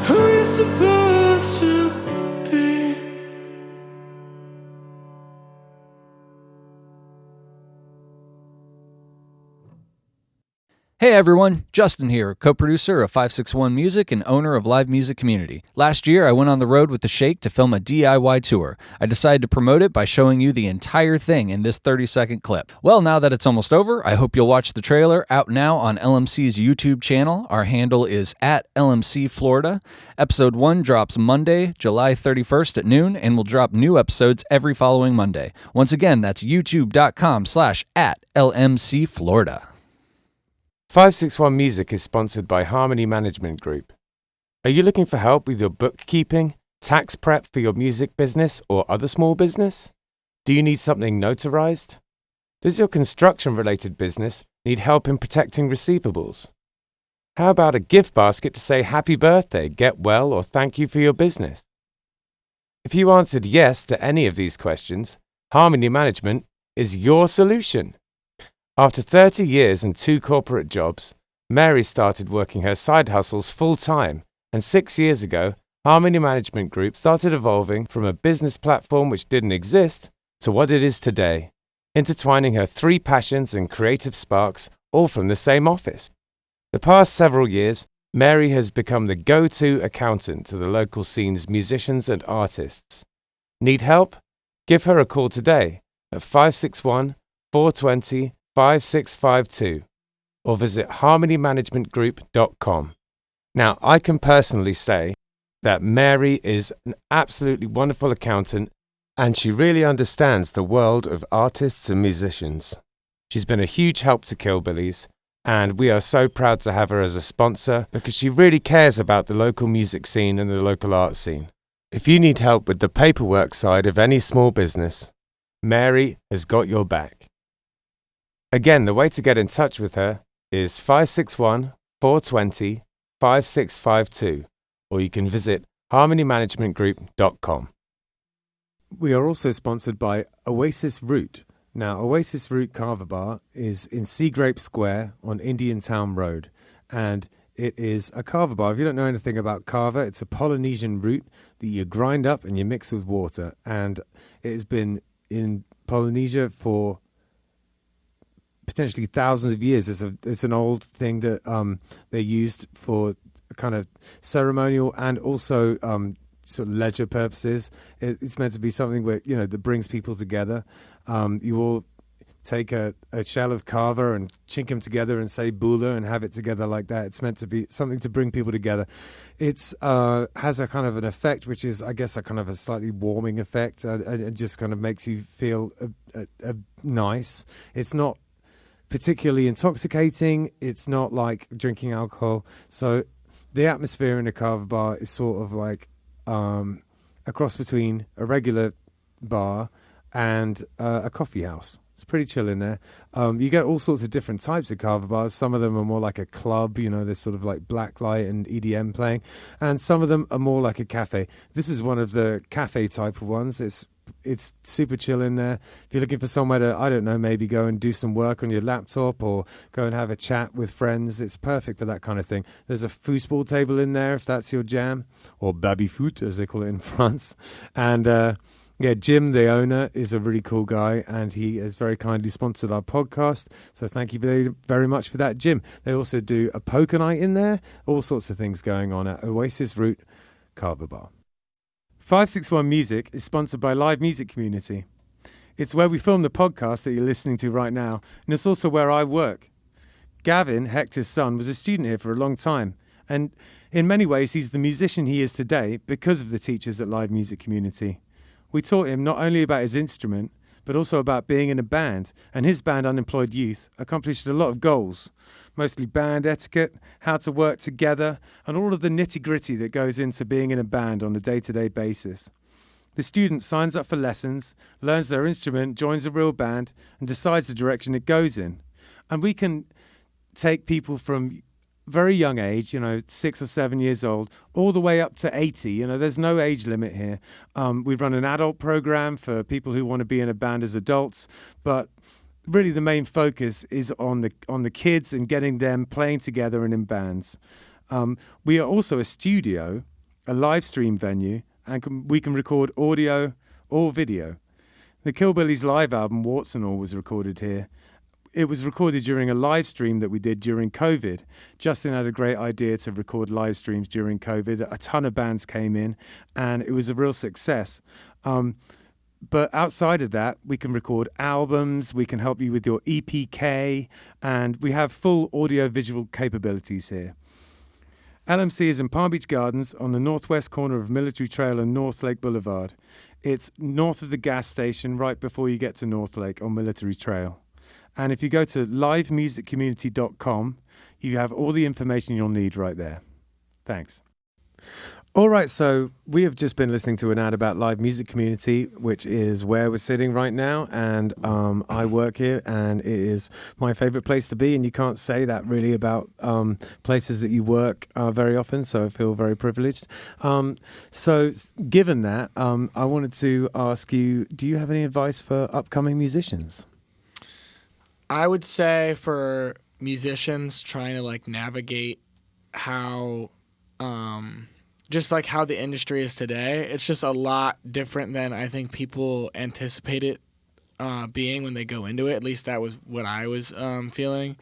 Who you're supposed Hey everyone, Justin here, co-producer of 561 Music and owner of Live Music Community. Last year, I went on the road with The Shake to film a DIY tour. I decided to promote it by showing you the entire thing in this 30-second clip. Well, now that it's almost over, I hope you'll watch the trailer out now on LMC's YouTube channel. Our handle is at LMC Florida. Episode 1 drops Monday, July 31st at noon, and will drop new episodes every following Monday. Once again, that's youtube.com/@LMC Florida. 561 Music is sponsored by Harmony Management Group. Are you looking for help with your bookkeeping, tax prep for your music business or other small business? Do you need something notarized? Does your construction-related business need help in protecting receivables? How about a gift basket to say happy birthday, get well, or thank you for your business? If you answered yes to any of these questions, Harmony Management is your solution. After 30 years and 2 corporate jobs, Mary started working her side hustles full-time, and 6 years ago, Harmony Management Group started evolving from a business platform which didn't exist to what it is today, intertwining her 3 passions and creative sparks all from the same office. The past several years, Mary has become the go-to accountant to the local scene's musicians and artists. Need help? Give her a call today at 561-420-5652 or visit harmonymanagementgroup.com. Now, I can personally say that Mary is an absolutely wonderful accountant and she really understands the world of artists and musicians. She's been a huge help to Killbillies, and we are so proud to have her as a sponsor because she really cares about the local music scene and the local art scene. If you need help with the paperwork side of any small business, Mary has got your back. Again, the way to get in touch with her is 561-420-5652, or you can visit harmonymanagementgroup.com. We are also sponsored by Oasis Root. Now, Oasis Root Carver Bar is in Seagrape Square on Indian Town Road, and it is a carver bar. If you don't know anything about carver, it's a Polynesian root that you grind up and you mix with water, and it has been in Polynesia for potentially thousands of years. It's an old thing that they used for kind of ceremonial and also sort of leisure purposes. It's meant to be something where, you know, that brings people together. You all take a shell of carver and chink them together and say bula and have it together like that. It's meant to be something to bring people together. It's has a kind of an effect, which is, I guess, a kind of a slightly warming effect. It just kind of makes you feel nice. It's not particularly intoxicating. It's not like drinking alcohol. So the atmosphere in a carver bar is sort of like a cross between a regular bar and a coffee house. It's pretty chill in there. You get all sorts of different types of carver bars. Some of them are more like a club, you know, there's sort of like blacklight and EDM playing. And some of them are more like a cafe. This is one of the cafe type of ones. It's super chill in there. If you're looking for somewhere to, I don't know, maybe go and do some work on your laptop or go and have a chat with friends, it's perfect for that kind of thing. There's a foosball table in there if that's your jam, or baby-foot as they call it in France. And Jim, the owner, is a really cool guy, and he has very kindly sponsored our podcast. So thank you very, very much for that, Jim. They also do a poker night in there, all sorts of things going on at Oasis Root Carver Bar. 561 Music is sponsored by Live Music Community. It's where we film the podcast that you're listening to right now, and it's also where I work. Gavin, Hector's son, was a student here for a long time, and in many ways he's the musician he is today because of the teachers at Live Music Community. We taught him not only about his instrument, but also about being in a band, and his band, Unemployed Youth, accomplished a lot of goals, mostly band etiquette, how to work together, and all of the nitty-gritty that goes into being in a band on a day-to-day basis. The student signs up for lessons, learns their instrument, joins a real band, and decides the direction it goes in. And we can take people from very young age, 6 or 7 years old, all the way up to 80. There's no age limit here. We run an adult program for people who want to be in a band as adults, but really the main focus is on the kids and getting them playing together and in bands. We are also a studio, a live stream venue, and we can record audio or video. The Killbillies live album, Warts and All, was recorded here. it was recorded during a live stream that we did during COVID. Justin had a great idea to record live streams during COVID. A ton of bands came in, and it was a real success. But outside of that, we can record albums, we can help you with your EPK, and we have full audio-visual capabilities here. LMC is in Palm Beach Gardens on the northwest corner of Military Trail and North Lake Boulevard. It's north of the gas station, right before you get to North Lake on Military Trail. And if you go to livemusiccommunity.com, you have all the information you'll need right there. Thanks. All right, so we have just been listening to an ad about Live Music Community, which is where we're sitting right now, and I work here, and it is my favorite place to be, and you can't say that really about places that you work very often, so I feel very privileged. So given that, I wanted to ask you, do you have any advice for upcoming musicians? I would say for musicians trying to like navigate how just like how the industry is today, it's just a lot different than I think people anticipate it being when they go into it. At least that was what I was feeling.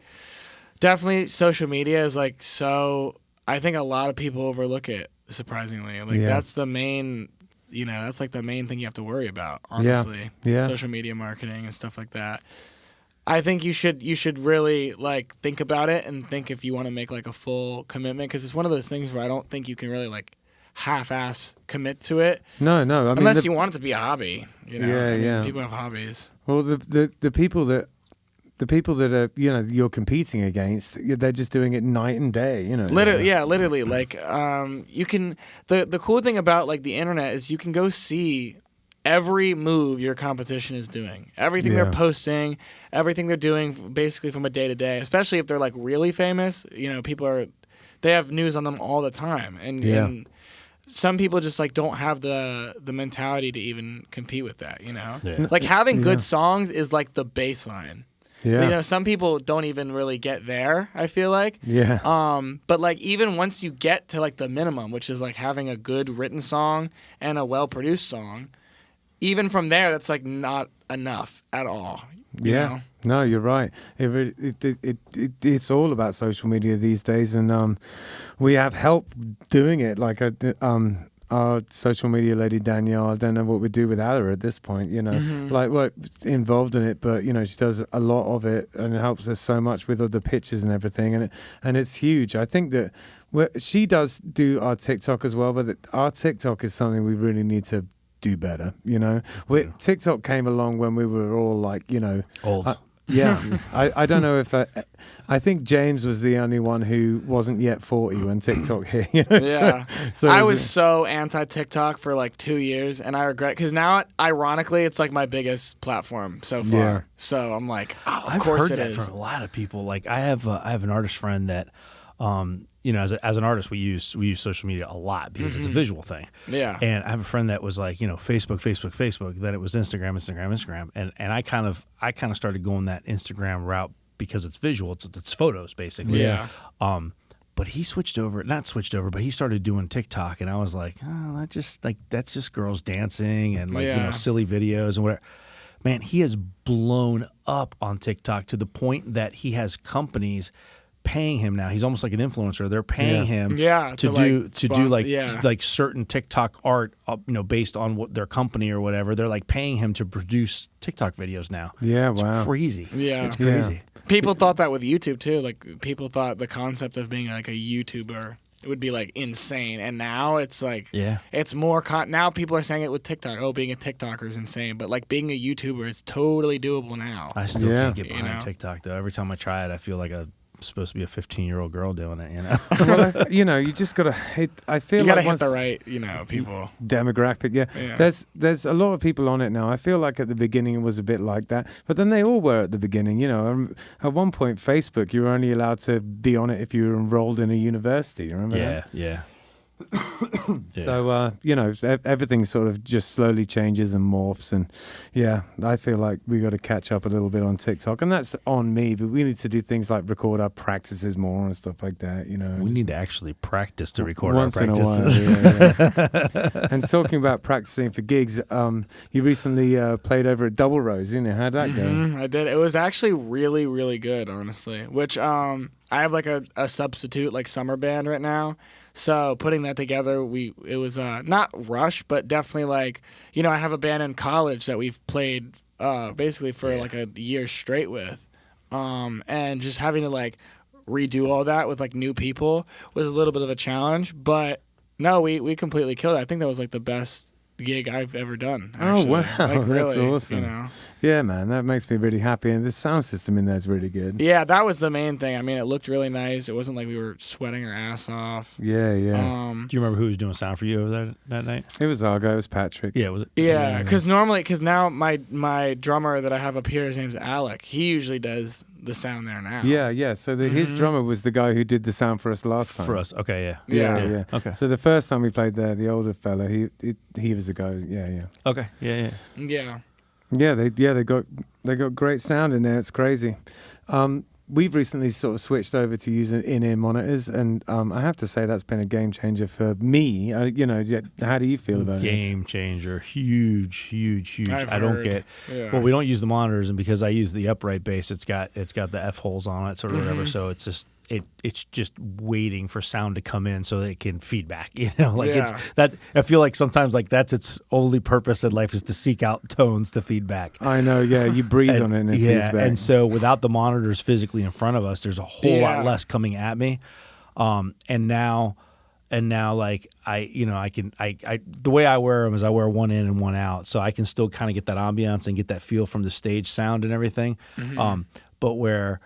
Definitely social media is like so, I think a lot of people overlook it, surprisingly. Like that's the main, that's like the main thing you have to worry about, honestly. Yeah. Social media marketing and stuff like that. I think you should really like think about it and think if you want to make like a full commitment, because it's one of those things where I don't think you can really like half-ass commit to it. No. I mean, unless you want it to be a hobby. Yeah. People have hobbies. Well, the people that are you're competing against, they're just doing it night and day. Literally. Like you can. The cool thing about like the internet is you can go see every move your competition is doing, everything they're posting, everything they're doing basically from a day to day, especially if they're like really famous, they have news on them all the time. And some people just like don't have the mentality to even compete with that, like having good songs is like the baseline. Some people don't even really get there, I feel like. But like even once you get to like the minimum, which is like having a good written song and a well produced song, even from there, that's like not enough at all. You know? No, you're right. It's all about social media these days, and we have help doing it. Like our social media lady Danielle, I don't know what we'd do without her at this point. Like we're involved in it, but she does a lot of it and it helps us so much with all the pictures and everything, and it's huge. I think that she does do our TikTok as well, but our TikTok is something we really need to do better. TikTok came along when we were all like old. I don't know if I think James was the only one who wasn't yet 40 when TikTok hit. So I was so anti TikTok for like 2 years, and I regret, because now ironically it's like my biggest platform so far. So I'm like, of course it is. I've heard that from a lot of people. Like I have an artist friend that as an artist, we use social media a lot because it's a visual thing. Yeah. And I have a friend that was like, Facebook. Then it was Instagram. And I kind of started going that Instagram route because it's visual. It's photos basically. Yeah. But he but he started doing TikTok, and I was like, oh, that's just girls dancing and silly videos and whatever. Man, he has blown up on TikTok to the point that he has companies paying him now. He's almost like an influencer. They're paying him to do certain TikTok art, based on what their company or whatever. They're like paying him to produce TikTok videos now. Yeah, it's crazy. Yeah, it's crazy. People thought that with YouTube too. Like people thought the concept of being like a YouTuber, it would be like insane, and now it's like it's more now people are saying it with TikTok. Oh, being a TikToker is insane, but like being a YouTuber is totally doable now. I still can't get behind TikTok though. Every time I try it, I feel like supposed to be a 15-year-old girl doing it, Well, you just gotta hit. I feel you gotta like hit the right, people demographic. Yeah. There's a lot of people on it now. I feel like at the beginning it was a bit like that, but then they all were at the beginning. At one point, Facebook, you were only allowed to be on it if you were enrolled in a university. Remember that? Yeah. So, everything sort of just slowly changes and morphs. And yeah, I feel like we got to catch up a little bit on TikTok. And that's on me, but we need to do things like record our practices more and stuff like that. We need to actually practice to record once our in a practices. while. Yeah. And talking about practicing for gigs, you recently played over at Double Rose, didn't you? How'd that go? I did. It was actually really, really good, honestly. Which I have like a substitute like summer band right now. So putting that together, it was not rush, but definitely like, I have a band in college that we've played basically for like a year straight with, and just having to like redo all that with like new people was a little bit of a challenge. But no, we completely killed it. I think that was like the best gig I've ever done. Actually. Oh wow, like, that's really, awesome. Yeah, man, that makes me really happy, and the sound system in there is really good. Yeah, that was the main thing. I mean, it looked really nice. It wasn't like we were sweating our ass off. Yeah. Do you remember who was doing sound for you over there that night? It was Argo, it was Patrick. Yeah, was it? Yeah, because now my drummer that I have up here, his name's Alec. He usually does the sound there now. Yeah. So his drummer was the guy who did the sound for us last time. For us, okay, Yeah. Okay. So the first time we played there, the older fella, he was the guy. Yeah. Okay, yeah. Yeah, they got great sound in there. It's crazy. We've recently sort of switched over to using in-ear monitors, and I have to say that's been a game changer for me. How do you feel about it? Game changer, huge. I've I don't heard. get. Yeah. Well, we don't use the monitors, and because I use the upright bass, it's got the F holes on it, sort of whatever. So it's just it's just waiting for sound to come in so that it can feedback. It's that. I feel like sometimes like that's its only purpose in life is to seek out tones to feedback. I know. Yeah, you breathe on it and it feeds back. And so without the monitors physically in front of us, there's a whole lot less coming at me. And now like I the way I wear them is I wear one in and one out, so I can still kind of get that ambiance and get that feel from the stage sound and everything. But where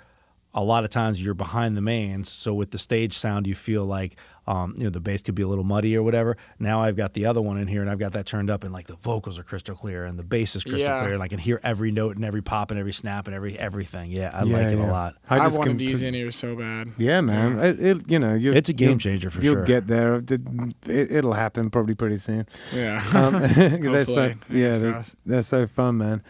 a lot of times you're behind the mains, so with the stage sound you feel like the bass could be a little muddy or whatever. Now I've got the other one in here and I've got that turned up and like the vocals are crystal clear and the bass is crystal clear and I can hear every note and every pop and every snap and everything. Yeah, I like it a lot. I wanted to use in-ears so bad. Yeah, man. It's a game changer for sure. You'll get there. It'll happen probably pretty soon. Yeah. They're so fun, man.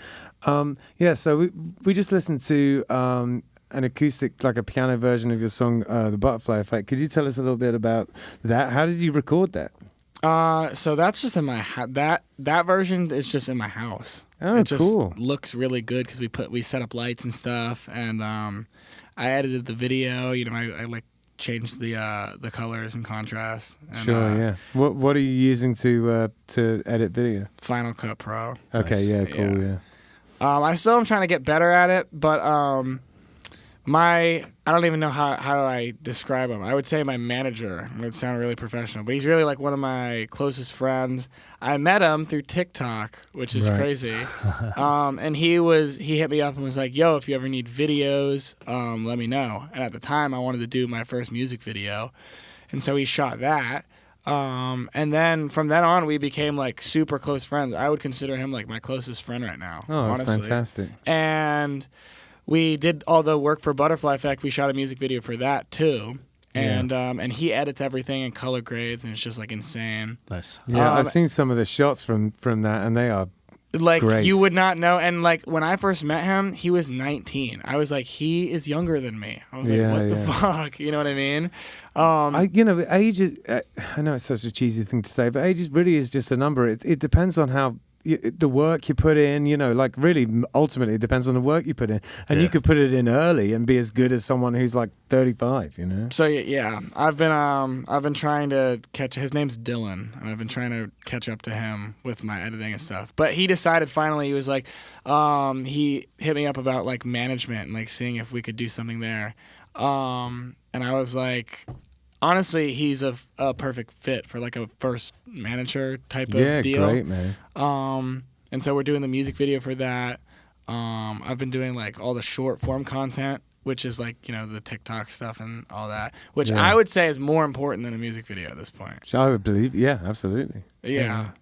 So we just listened to an acoustic, like a piano version of your song, The Butterfly Effect. Could you tell us a little bit about that? How did you record that? So that's just in my that version is just in my house. Oh, it just cool. looks really good because we set up lights and stuff, and I edited the video. I like changed the colors and contrast. And, sure, yeah. What are you using to edit video? Final Cut Pro. Okay, Nice. yeah, cool, yeah. I still am trying to get better at it, but I don't even know how do I describe him. I would say my manager. It would sound really professional, but he's really like one of my closest friends. I met him through TikTok, which is crazy. And he hit me up and was like, "Yo, if you ever need videos, let me know." And at the time, I wanted to do my first music video, and so he shot that. And then from then on, we became like super close friends. I would consider him like my closest friend right now. Oh, that's honestly. fantastic. And we did all the work for Butterfly Effect. We shot a music video for that too. And he edits everything and color grades, and it's just like insane. Nice. Yeah, I've seen some of the shots from that, and they are like great. You would not know. And like when I first met him, he was 19. I was like, he is younger than me. I was like, what the fuck? You know what I mean? Age is. I know it's such a cheesy thing to say, but age really is just a number. It depends on how. The work you put in, like really ultimately it depends on the work you put in, and you could put it in early and be as good as someone who's like 35, So yeah, I've been trying to catch. His name's Dylan, and I've been trying to catch up to him with my editing and stuff. But he decided finally, he was like, he hit me up about like management and like seeing if we could do something there, and I was like. Honestly, he's a perfect fit for like a first manager type of deal. Yeah, great, man. And so we're doing the music video for that. I've been doing like all the short form content, which is like, the TikTok stuff and all that, which I would say is more important than a music video at this point. So I would believe, yeah, absolutely. Yeah.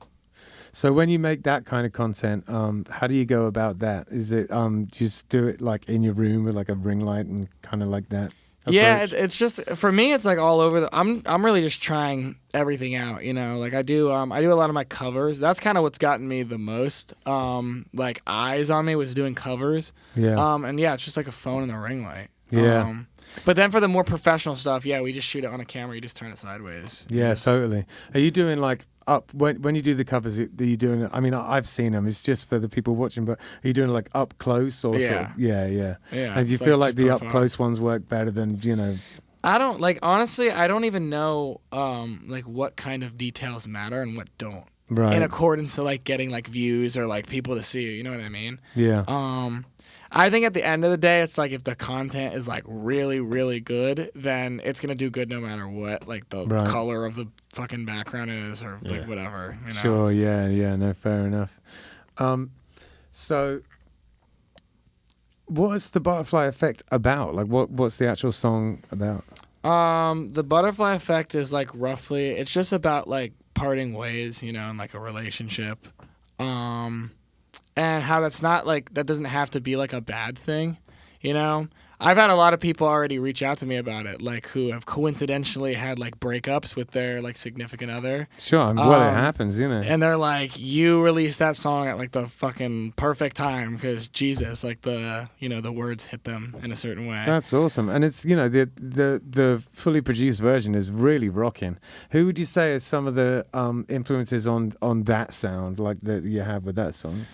So when you make that kind of content, how do you go about that? Is it just do it like in your room with like a ring light and kind of like that? Yeah, approach? it's just for me. It's like all over. I'm really just trying everything out. You know, like I do a lot of my covers. That's kind of what's gotten me the most. Like eyes on me was doing covers. Yeah. And yeah, it's just like a phone and a ring light. Yeah. But then for the more professional stuff, yeah, we just shoot it on a camera. You just turn it sideways. Yeah, totally. Are you doing like up when you do the covers? Are you doing it? I mean, I've seen them. It's just for the people watching, but are you doing like up close or sort of, yeah. Yeah. And do you it's feel like just the up profile. close ones work better than I don't like honestly. I don't even know like what kind of details matter and what don't. Right. In accordance to like getting like views or like people to see you. You know what I mean? Yeah. I think at the end of the day, it's like if the content is like really, really good, then it's gonna do good no matter what, like the Right. color of the fucking background is or like whatever. You know? Sure. Yeah. No, fair enough. So, what's the Butterfly Effect about? Like, what's the actual song about? The Butterfly Effect is like roughly, it's just about like parting ways, you know, in like a relationship. And how that's not like, that doesn't have to be like a bad thing, you know? I've had a lot of people already reach out to me about it, like who have coincidentally had like breakups with their like significant other. Sure. Well, it happens, And they're like, you released that song at like the fucking perfect time because Jesus, like the words hit them in a certain way. That's awesome, and it's the fully produced version is really rocking. Who would you say is some of the influences on that sound like that you have with that song?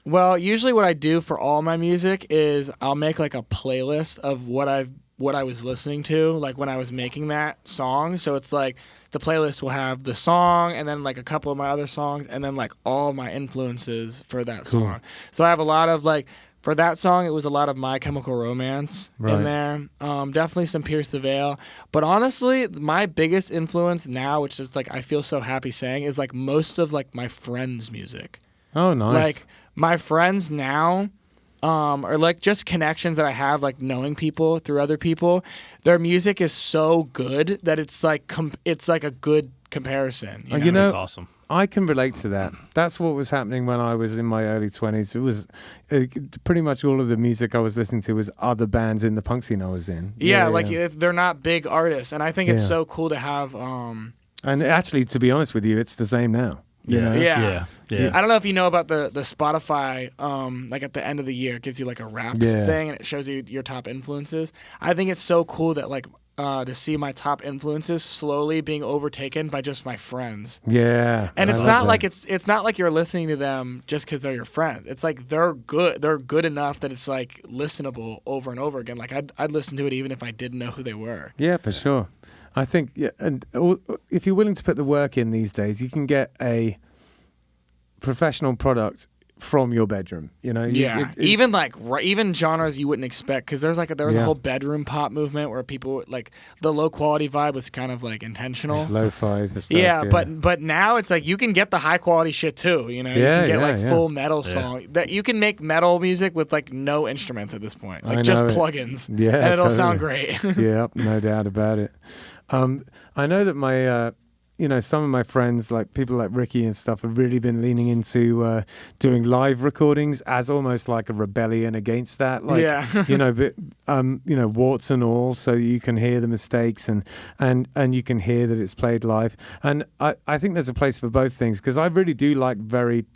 Well, usually what I do for all my music is I'll make like a playlist of what I was listening to, like when I was making that song. So it's like the playlist will have the song and then like a couple of my other songs and then like all my influences for that song. So I have a lot of like, for that song, it was a lot of My Chemical Romance in there. Definitely some Pierce the Veil. But honestly, my biggest influence now, which is like I feel so happy saying, is like most of like my friends' music. Oh, nice. Like my friends now, or like just connections that I have, like knowing people through other people, their music is so good that it's like it's like a good comparison. You know? That's awesome. I can relate to that. That's what was happening when I was in my early 20s. It was pretty much all of the music I was listening to was other bands in the punk scene I was in. Yeah. They're not big artists, and I think it's Yeah. so cool to have. And actually, to be honest with you, it's the same now. You know? Yeah. Yeah. I don't know if you know about the Spotify, like at the end of the year, it gives you like a Wrapped thing and it shows you your top influences. I think it's so cool that like to see my top influences slowly being overtaken by just my friends. Yeah. And I it's love not that. like it's not like you're listening to them just because they're your friend. It's like they're good. They're good enough that it's like listenable over and over again. Like I'd listen to it even if I didn't know who they were. Yeah, for sure. I think, and if you're willing to put the work in these days, you can get a professional product from your bedroom. You know, even like even genres you wouldn't expect, because there was a Yeah. whole bedroom pop movement where people like the low quality vibe was kind of like intentional. lo-fi the stuff. Yeah, but now it's like you can get the high quality shit too. You know, you Yeah, can get yeah, like yeah. full metal song that you can make metal music with like no instruments at this point, I like just know it. plugins. Yeah, and it'll totally. sound great. Yeah, no doubt about it. I know that my, some of my friends, like people like Ricky and stuff, have really been leaning into doing live recordings as almost like a rebellion against that. Like, Yeah. warts and all, so you can hear the mistakes and you can hear that it's played live. And I think there's a place for both things, because I really do like very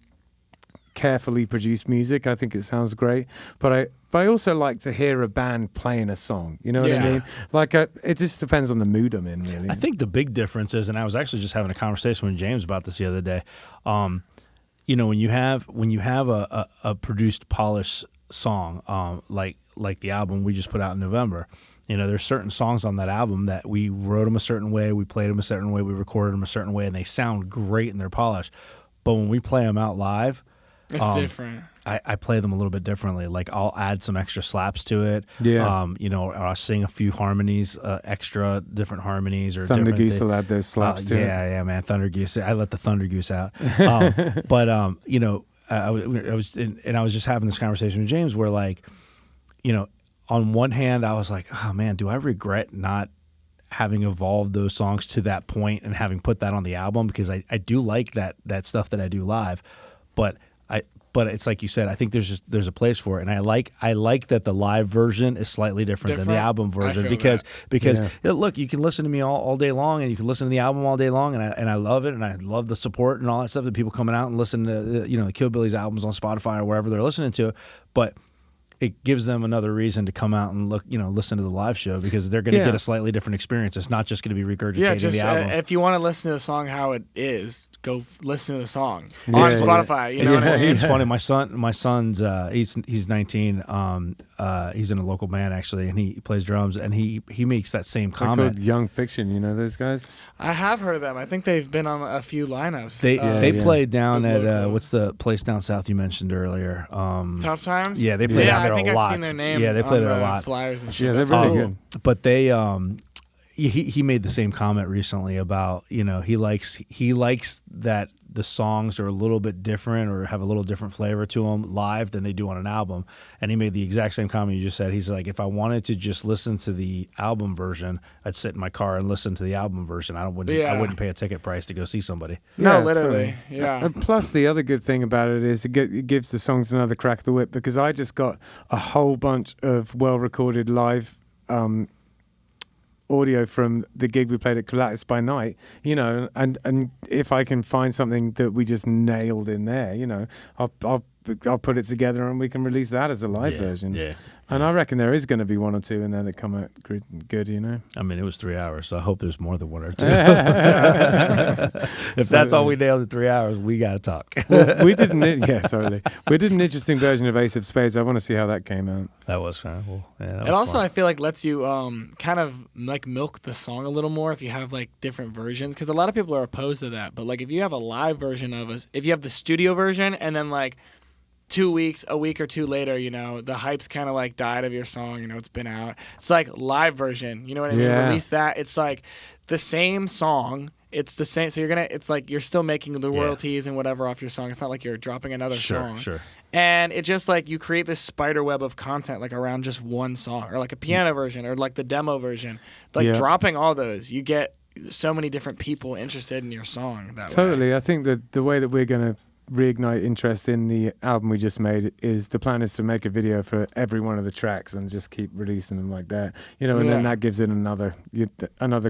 carefully produced music. I think it sounds great, but I also like to hear a band playing a song. You know what I Yeah. mean? Like it just depends on the mood I'm in, really. I think the big difference is, and I was actually just having a conversation with James about this the other day. When you have a produced, polished song, like the album we just put out in November, there's certain songs on that album that we wrote them a certain way, we played them a certain way, we recorded them a certain way, and they sound great and they're polished. But when we play them out live, It's different. I play them a little bit differently. Like I'll add some extra slaps to it. Yeah. Or I'll sing a few harmonies, extra different harmonies or Thunder different Goose things. will add those slaps to it. Yeah, man. Thunder Goose. I let the Thunder Goose out. I was just having this conversation with James where, like, on one hand, I was like, oh man, do I regret not having evolved those songs to that point and having put that on the album? Because I do like that stuff that I do live, but But it's like you said, I think there's a place for it, and I like that the live version is slightly different than the album version because look, you can listen to me all day long, and you can listen to the album all day long, and I love it, and I love the support and all that stuff that people coming out and listen to the Kill Billy's albums on Spotify or wherever they're listening to, but it gives them another reason to come out and listen to the live show because they're going to get a slightly different experience. It's not just going to be regurgitating the album. If you want to listen to the song how it is, go listen to the song on Spotify. You know what I mean? It's funny. My son's he's 19. He's in a local band actually, and he plays drums. And he makes that same comment. Called Young Fiction. You know those guys? I have heard of them. I think they've been on a few lineups. They played down at what's the place down south you mentioned earlier? Tough Times. Yeah, they play down there a lot. I think I've seen their name. Yeah, they play there a lot. Flyers and shit. Yeah, they're really good. But they he made the same comment recently about he likes that the songs are a little bit different or have a little different flavor to them live than they do on an album. And he made the exact same comment you just said. He's like, if I wanted to just listen to the album version, I'd sit in my car and listen to the album version. I wouldn't pay a ticket price to go see somebody. No, Yeah, literally. totally. Yeah. Plus, the other good thing about it is it gives the songs another crack at the whip because I just got a whole bunch of well-recorded live audio from the gig we played at Collattis by Night, and if I can find something that we just nailed in there, I'll put it together and we can release that as a live version. Yeah. And I reckon there is going to be one or two in there that come out good. I mean, it was 3 hours, so I hope there's more than one or two. If that's all we nailed in 3 hours, we got to talk. Well, we did an interesting version of Ace of Spades. I want to see how that came out. That was kind of cool. Yeah, that was It also, fun. I feel like, lets you kind of like milk the song a little more if you have like different versions. Because a lot of people are opposed to that. But like if you have a live version of us, if you have the studio version and then like 2 weeks, a week or two later, the hype's kind of like died of your song, it's been out. It's like live version, you know what I mean? Yeah. Release that. It's like the same song. It's the same. So it's like you're still making the royalties and whatever off your song. It's not like you're dropping another song. Sure. And it just like you create this spider web of content like around just one song or like a piano version or like the demo version. Like dropping all those, you get so many different people interested in your song that way. Totally. I think that the way that we're going to reignite interest in the album we just made is the plan is to make a video for every one of the tracks and just keep releasing them like that, and then that gives it another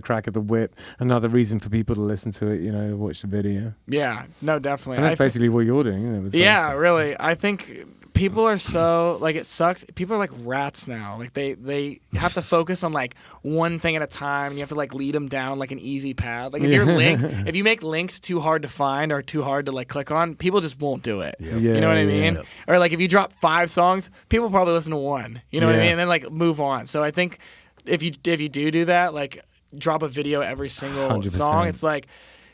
crack at the whip, another reason for people to listen to it, to watch the video. Yeah, no, definitely. And that's basically what you're doing. Yeah, really. I think people are so like it sucks. People are like rats now. Like they have to focus on like one thing at a time, and you have to like lead them down like an easy path. Like if you make links too hard to find or too hard to like click on, people just won't do it. Yeah, you know what I mean? Yep. Or like if you drop 5 songs, people probably listen to one. You know what I mean? And then like move on. So I think if you do that, like drop a video every single 100%. song, it's like.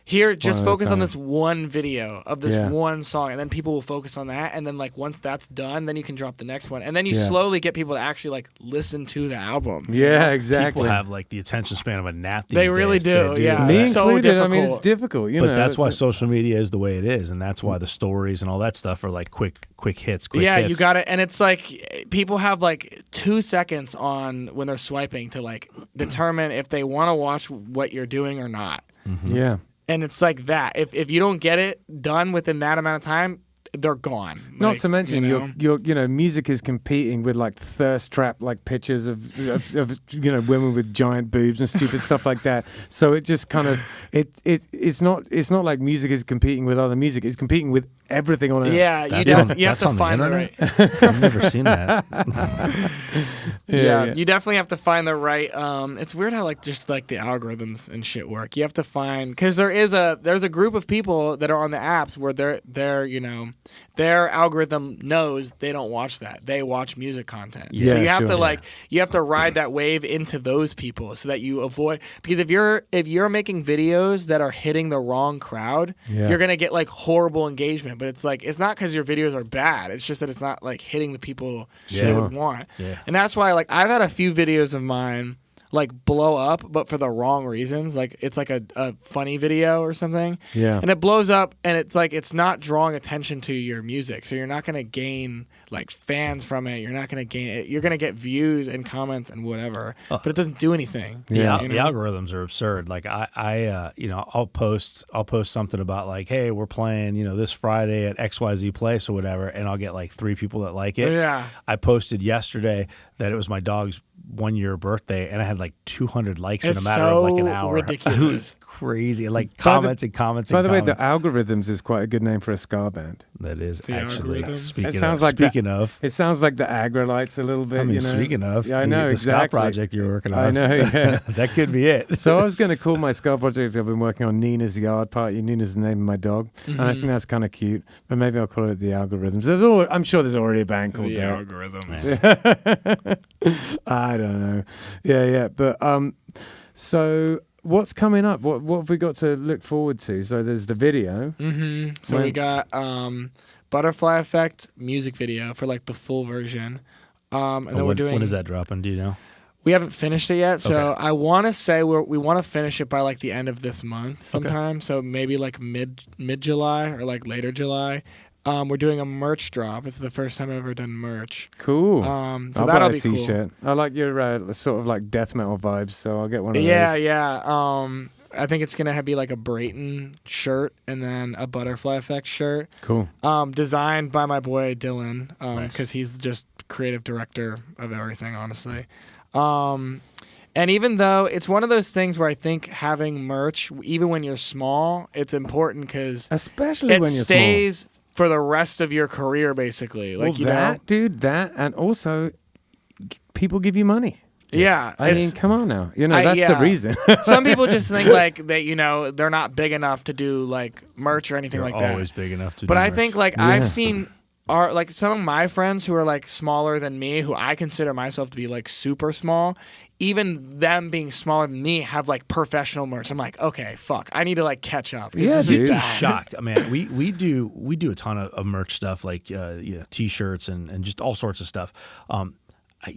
Here, just One at a focus on time. this one video of this one song, and then people will focus on that. And then, like, once that's done, then you can drop the next one. And then you slowly get people to actually, like, listen to the album. Yeah, exactly. People have like the attention span of a gnat these They really days. do, yeah. Me It's so included. I mean, it's difficult. difficult. But that's why social media is the way it is, and that's why the stories and all that stuff are like quick hits. You got it. And it's like people have like 2 seconds on when they're swiping to like determine if they want to watch what you're doing or not. Mm-hmm. Yeah. And it's like that. If you don't get it done within that amount of time, they're gone. Not Like, to mention, your music is competing with like thirst trap like pictures of women with giant boobs and stupid stuff like that. So it just kind of it's not like music is competing with other music. It's competing with everything on earth. Yeah, you have to find the right. I've never seen that. Yeah, you definitely have to find the right. It's weird how like just like the algorithms and shit work. You have to find because there's a group of people that are on the apps where their algorithm knows they don't watch that. They watch music content. Yeah, so you have sure. to you have to ride that wave into those people so that you avoid because if you're making videos that are hitting the wrong crowd, you're gonna get like horrible engagement. But it's like it's not because your videos are bad. It's just that it's not like hitting the people they would want. Yeah. And that's why like I've had a few videos of mine like blow up, but for the wrong reasons. Like it's like a funny video or something. Yeah. And it blows up, and it's like it's not drawing attention to your music, so you're not gonna gain like fans from it. You're not gonna gain it. You're gonna get views and comments and whatever, but it doesn't do anything. The Yeah. the algorithms are absurd. Like I I'll post something about like, hey, we're playing, this Friday at XYZ place or whatever, and I'll get like 3 people that like it. Yeah. I posted yesterday that it was my dog's 1-year birthday, and I had like 200 likes in a It's matter of like an so hour. ridiculous. It was crazy. Like comments and comments By and the way, comments. the Algorithms is quite a good name for a ska band. That is The actually Algorithms? speaking It sounds of. like that- speaking of. It sounds like the Agrolites a little bit. I mean, you know? speaking of, Yeah, I know, the ska exactly. project you're working on. I know, yeah. That could be it. So I was going to call my ska project I've been working on Nina's Yard Party. Nina's the name of my dog. And I think that's kind of cute. But maybe I'll call it the Algorithms. I'm sure there's already a band called The that. algorithms. I don't know. Yeah. But so what's coming up? What have we got to look forward to? So there's the video. So When- we got Butterfly Effect music video for like the full version. And then we're doing. When is that dropping? Do you know? We haven't finished it yet, so Okay. I want to say we want to finish it by like the end of this month sometime. So maybe like mid July or like later July. We're doing a merch drop. It's the first time I've ever done merch. Cool. So I'll that'll buy be a t-shirt. I like your sort of like death metal vibes, so I'll get one of cool. those. Yeah. I think it's gonna be like a Brayton shirt and then a Butterfly Effect shirt. Cool. Designed by my boy Dylan, Nice. because he's just creative director of everything, honestly. And even though it's one of those things where I think having merch, even when you're small, it's important because Especially it when you're stays for the rest of your career, basically. small. Like, Well, that, dude, and also people give you money. yeah. I mean, come on now. That's the reason. Some people just think like that, they're not big enough to do like merch or anything You're like that. always big enough to. But do I merch. think like Yeah. I've seen like some of my friends who are like smaller than me, who I consider myself to be like super small, even them being smaller than me have like professional merch. I'm like, okay, fuck, I need to like catch up. 'cause Yeah, this is dude. You'd be bad. shocked. I mean, we do a ton of merch stuff, like t-shirts and just all sorts of stuff.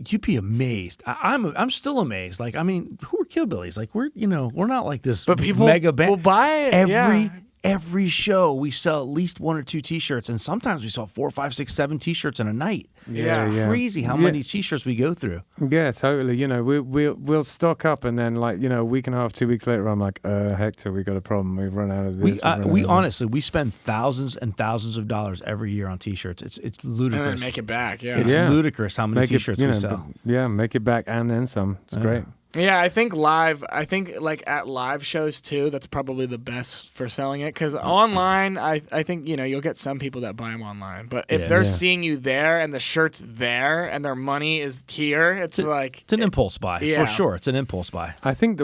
You'd be amazed. I'm still amazed. Like, I mean, who are Killbillies? Like, we're not like this But people mega band. will buy it. Every show we sell at least 1 or 2 t-shirts, and sometimes we sell 4, 5, 6, 7 t-shirts in a night. Yeah. It's crazy how many t-shirts we go through. Yeah, totally. We'll stock up, and then like a week and a half, 2 weeks later, I'm like, Hector, we got a problem. We've run out of this. We we've run out of that." honestly, we spend thousands and thousands of dollars every year on t-shirts. It's And ludicrous. then make it back. Yeah. It's Yeah. ludicrous how many t-shirts we sell. Make it back and then some. It's great. Yeah, I think like at live shows too, that's probably the best for selling it. Because online, I think, you'll get some people that buy them online. But if Yeah. they're Yeah. seeing you there and the shirt's there and their money is here, it's like. It's an impulse buy, Yeah. for sure. It's an impulse buy. I think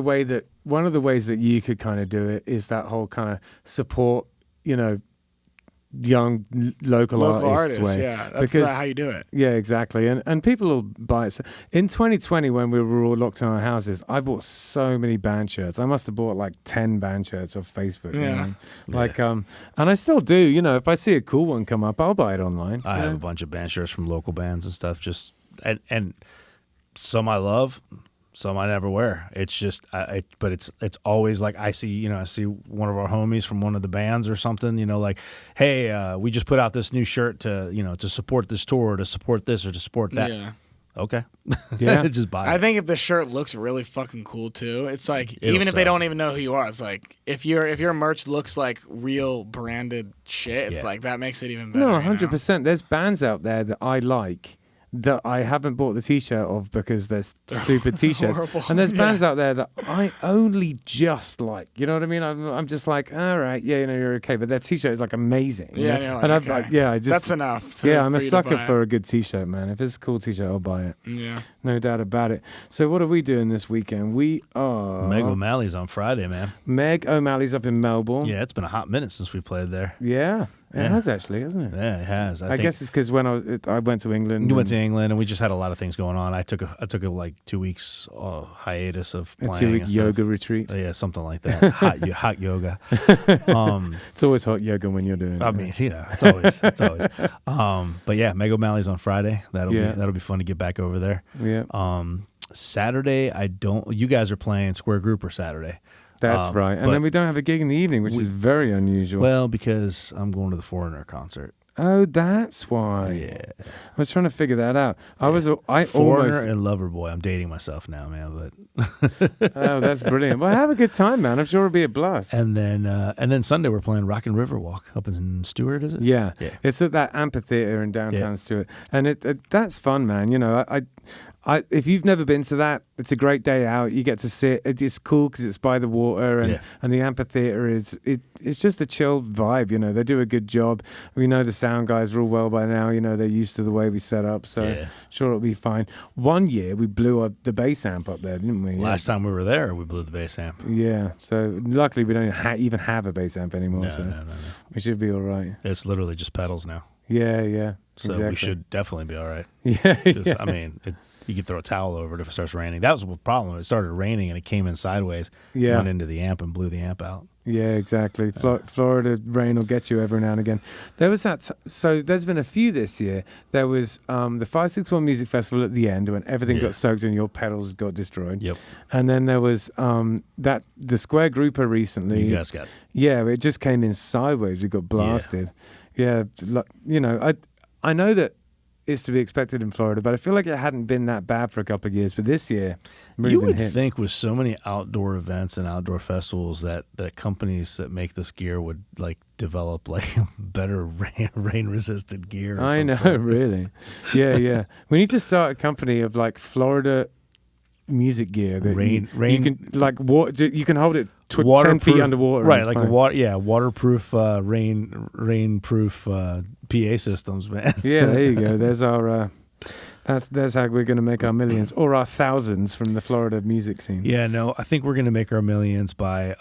one of the ways that you could kind of do it is that whole kind of support, young local artists way. Yeah, that's how you do it. Yeah, exactly. And people will buy it. So in 2020, when we were all locked in our houses, I bought so many band shirts. I must have bought like 10 band shirts off Facebook. Yeah. Like, and I still do. If I see a cool one come up, I'll buy it online. I have a bunch of band shirts from local bands and stuff. Just and some I love, some I never wear. It's just, but it's always like I see one of our homies from one of the bands or something. Like, hey, we just put out this new shirt to support this tour, or to support this or to support that. Yeah. Okay, Yeah. just buy it. I think if the shirt looks really fucking cool too, it's like It'll even if they sell. don't even know who you are, it's like if your merch looks like real branded shit, it's Yeah. like that makes it even better. No, you know? 100%. There's bands out there that I like that I haven't bought the t-shirt of because they're stupid t-shirts. horrible. And there's Yeah. bands out there that I only just like. You know what I mean? I'm just like, all right, yeah, you're okay. But their t-shirt is like amazing. you Yeah, know? and you're like, and I've okay. I just That's enough. I'm a for you to sucker buy it. for a good t-shirt, man. If it's a cool t-shirt, I'll buy it. Yeah. No doubt about it. So what are we doing this weekend? We are Meg O'Malley's on Friday, man. Meg O'Malley's up in Melbourne. Yeah, it's been a hot minute since we played there. Yeah. It Yeah. has actually, hasn't it? Yeah, it has. I think guess it's because when I went to England. you went to and- England, and we just had a lot of things going on. I took a like 2 weeks hiatus of a playing 2-week and stuff. yoga retreat. Yeah, something like that. hot yoga. It's always hot yoga when you're doing it. I mean, it's always. But yeah, Meg O'Malley's on Friday. That'll Yeah. be fun to get back over there. yeah. Saturday, I don't. You guys are playing Square Grouper Saturday. That's right. And then we don't have a gig in the evening, which is very unusual. Well, because I'm going to the Foreigner concert. Oh, that's why. Yeah. I was trying to figure that out. Foreigner Almost. and Loverboy. I'm dating myself now, man. But Oh, that's brilliant. Well, have a good time, man. I'm sure it'll be a blast. and then Sunday we're playing Rock and River Walk up in Stewart, is it? Yeah. Yeah. It's at that amphitheater in downtown Stewart, and that's fun, man. You know, if you've never been to that, it's a great day out. You get to sit. It's cool because it's by the water, and the amphitheater it's just a chill vibe. You know, they do a good job. We know the sound guys real well by now. You know, they're used to the way we set up, so sure it'll be fine. One year we blew up the bass amp up there, didn't we? Last time we were there, we blew the bass amp. Yeah. So luckily we don't even have a bass amp anymore. No. We should be all right. It's literally just pedals now. Yeah. So exactly. we should definitely be all right. Yeah. I mean, you could throw a towel over it if it starts raining. That was the problem. It started raining and it came in sideways, went into the amp and blew the amp out. Yeah, exactly. Florida rain will get you every now and again. There was that. So there's been a few this year. There was the 561 Music Festival at the end when everything got soaked and your pedals got destroyed. Yep. And then there was the Square Grouper recently. You guys got. Yeah, it just came in sideways. It got blasted. Yeah, you know, I know that it's to be expected in Florida, but I feel like it hadn't been that bad for a couple of years. But this year, really You been would hit. think with so many outdoor events and outdoor festivals that companies that make this gear would like develop like better rain resistant gear. I know, really. Yeah. We need to start a company of like Florida music gear that Rain- you can like you can hold it 10 feet Waterproof- underwater. right? It's Like fine. waterproof, rainproof PA systems, man. Yeah, there you go. There's our. That's how we're going to make our millions or our thousands from the Florida music scene. Yeah, no, I think we're going to make our millions by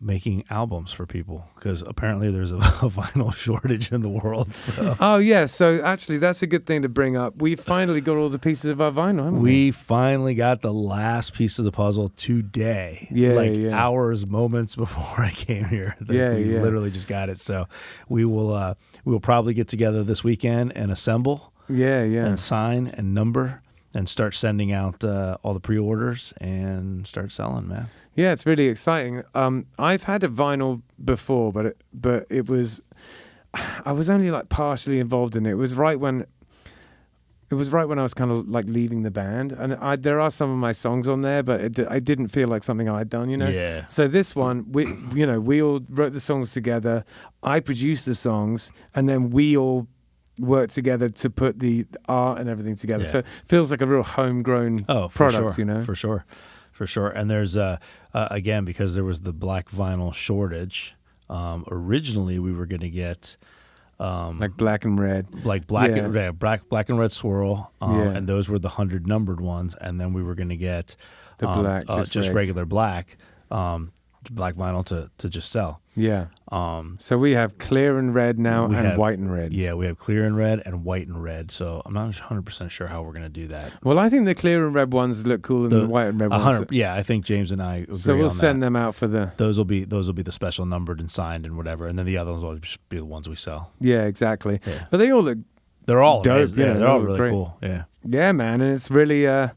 making albums for people because apparently there's a vinyl shortage in the world. So. Oh yeah, so actually that's a good thing to bring up. We finally got all the pieces of our vinyl, haven't we? We finally got the last piece of the puzzle today. Yeah. Hours, moments before I came here. We literally just got it. So we will probably get together this weekend and assemble. Yeah. And sign and number and start sending out all the pre-orders and start selling, man. Yeah, it's really exciting. I've had a vinyl before, but I was only like partially involved in it. It was right when I was kind of like leaving the band, and there are some of my songs on there, but I didn't feel like something I'd done, you know. Yeah. So this one, we all wrote the songs together. I produced the songs, and then we all worked together to put the art and everything together. Yeah. So it feels like a real homegrown product, for sure. you know. For sure. And there's again, because there was the black vinyl shortage. Originally, we were going to get like black and red, black and red swirl, and those were the 100 numbered ones. And then we were going to get the black, just regular black vinyl to just sell. Yeah. So we have clear and red now and white and red. Yeah, we have clear and red and white and red. So I'm not 100% sure how we're going to do that. Well, I think the clear and red ones look cooler than the white and red ones. Yeah, I think James and I agree so we'll on send that. them out for the... Those will be the special numbered and signed and whatever. And then the other ones will just be the ones we sell. Yeah, exactly. Yeah. But they all look... They're all dope. amazing. Yeah, they're all really great. cool. Yeah. Yeah, man. And it's really... a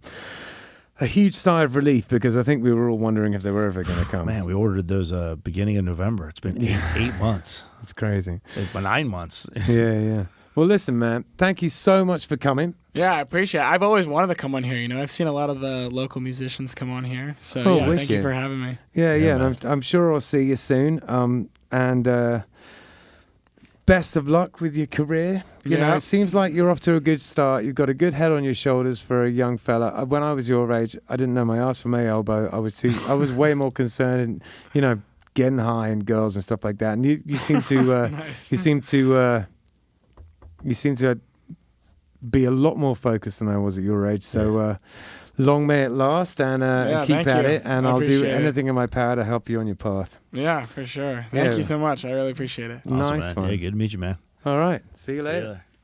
huge sigh of relief because I think we were all wondering if they were ever going to come. Man, we ordered those beginning of November. It's been 8 months. It's crazy. It's been 9 months. Yeah. Well, listen, man, thank you so much for coming. Yeah, I appreciate it. I've always wanted to come on here. You know, I've seen a lot of the local musicians come on here. So, thank you for having me. Yeah, and I'm sure I'll see you soon. And best of luck with your career. You know, it seems like you're off to a good start. You've got a good head on your shoulders for a young fella. When I was your age, I didn't know my ass from my elbow. I was way more concerned in, you know, getting high and girls and stuff like that. And you seem to Nice. you seem to be a lot more focused than I was at your age. So long may it last, and keep thank at you. it. And I I'll do appreciate it. anything in my power to help you on your path. Yeah, for sure. Thank you so much. I really appreciate it. Awesome, Nice man. one. Yeah, good to meet you, man. All right. See you later. Yeah.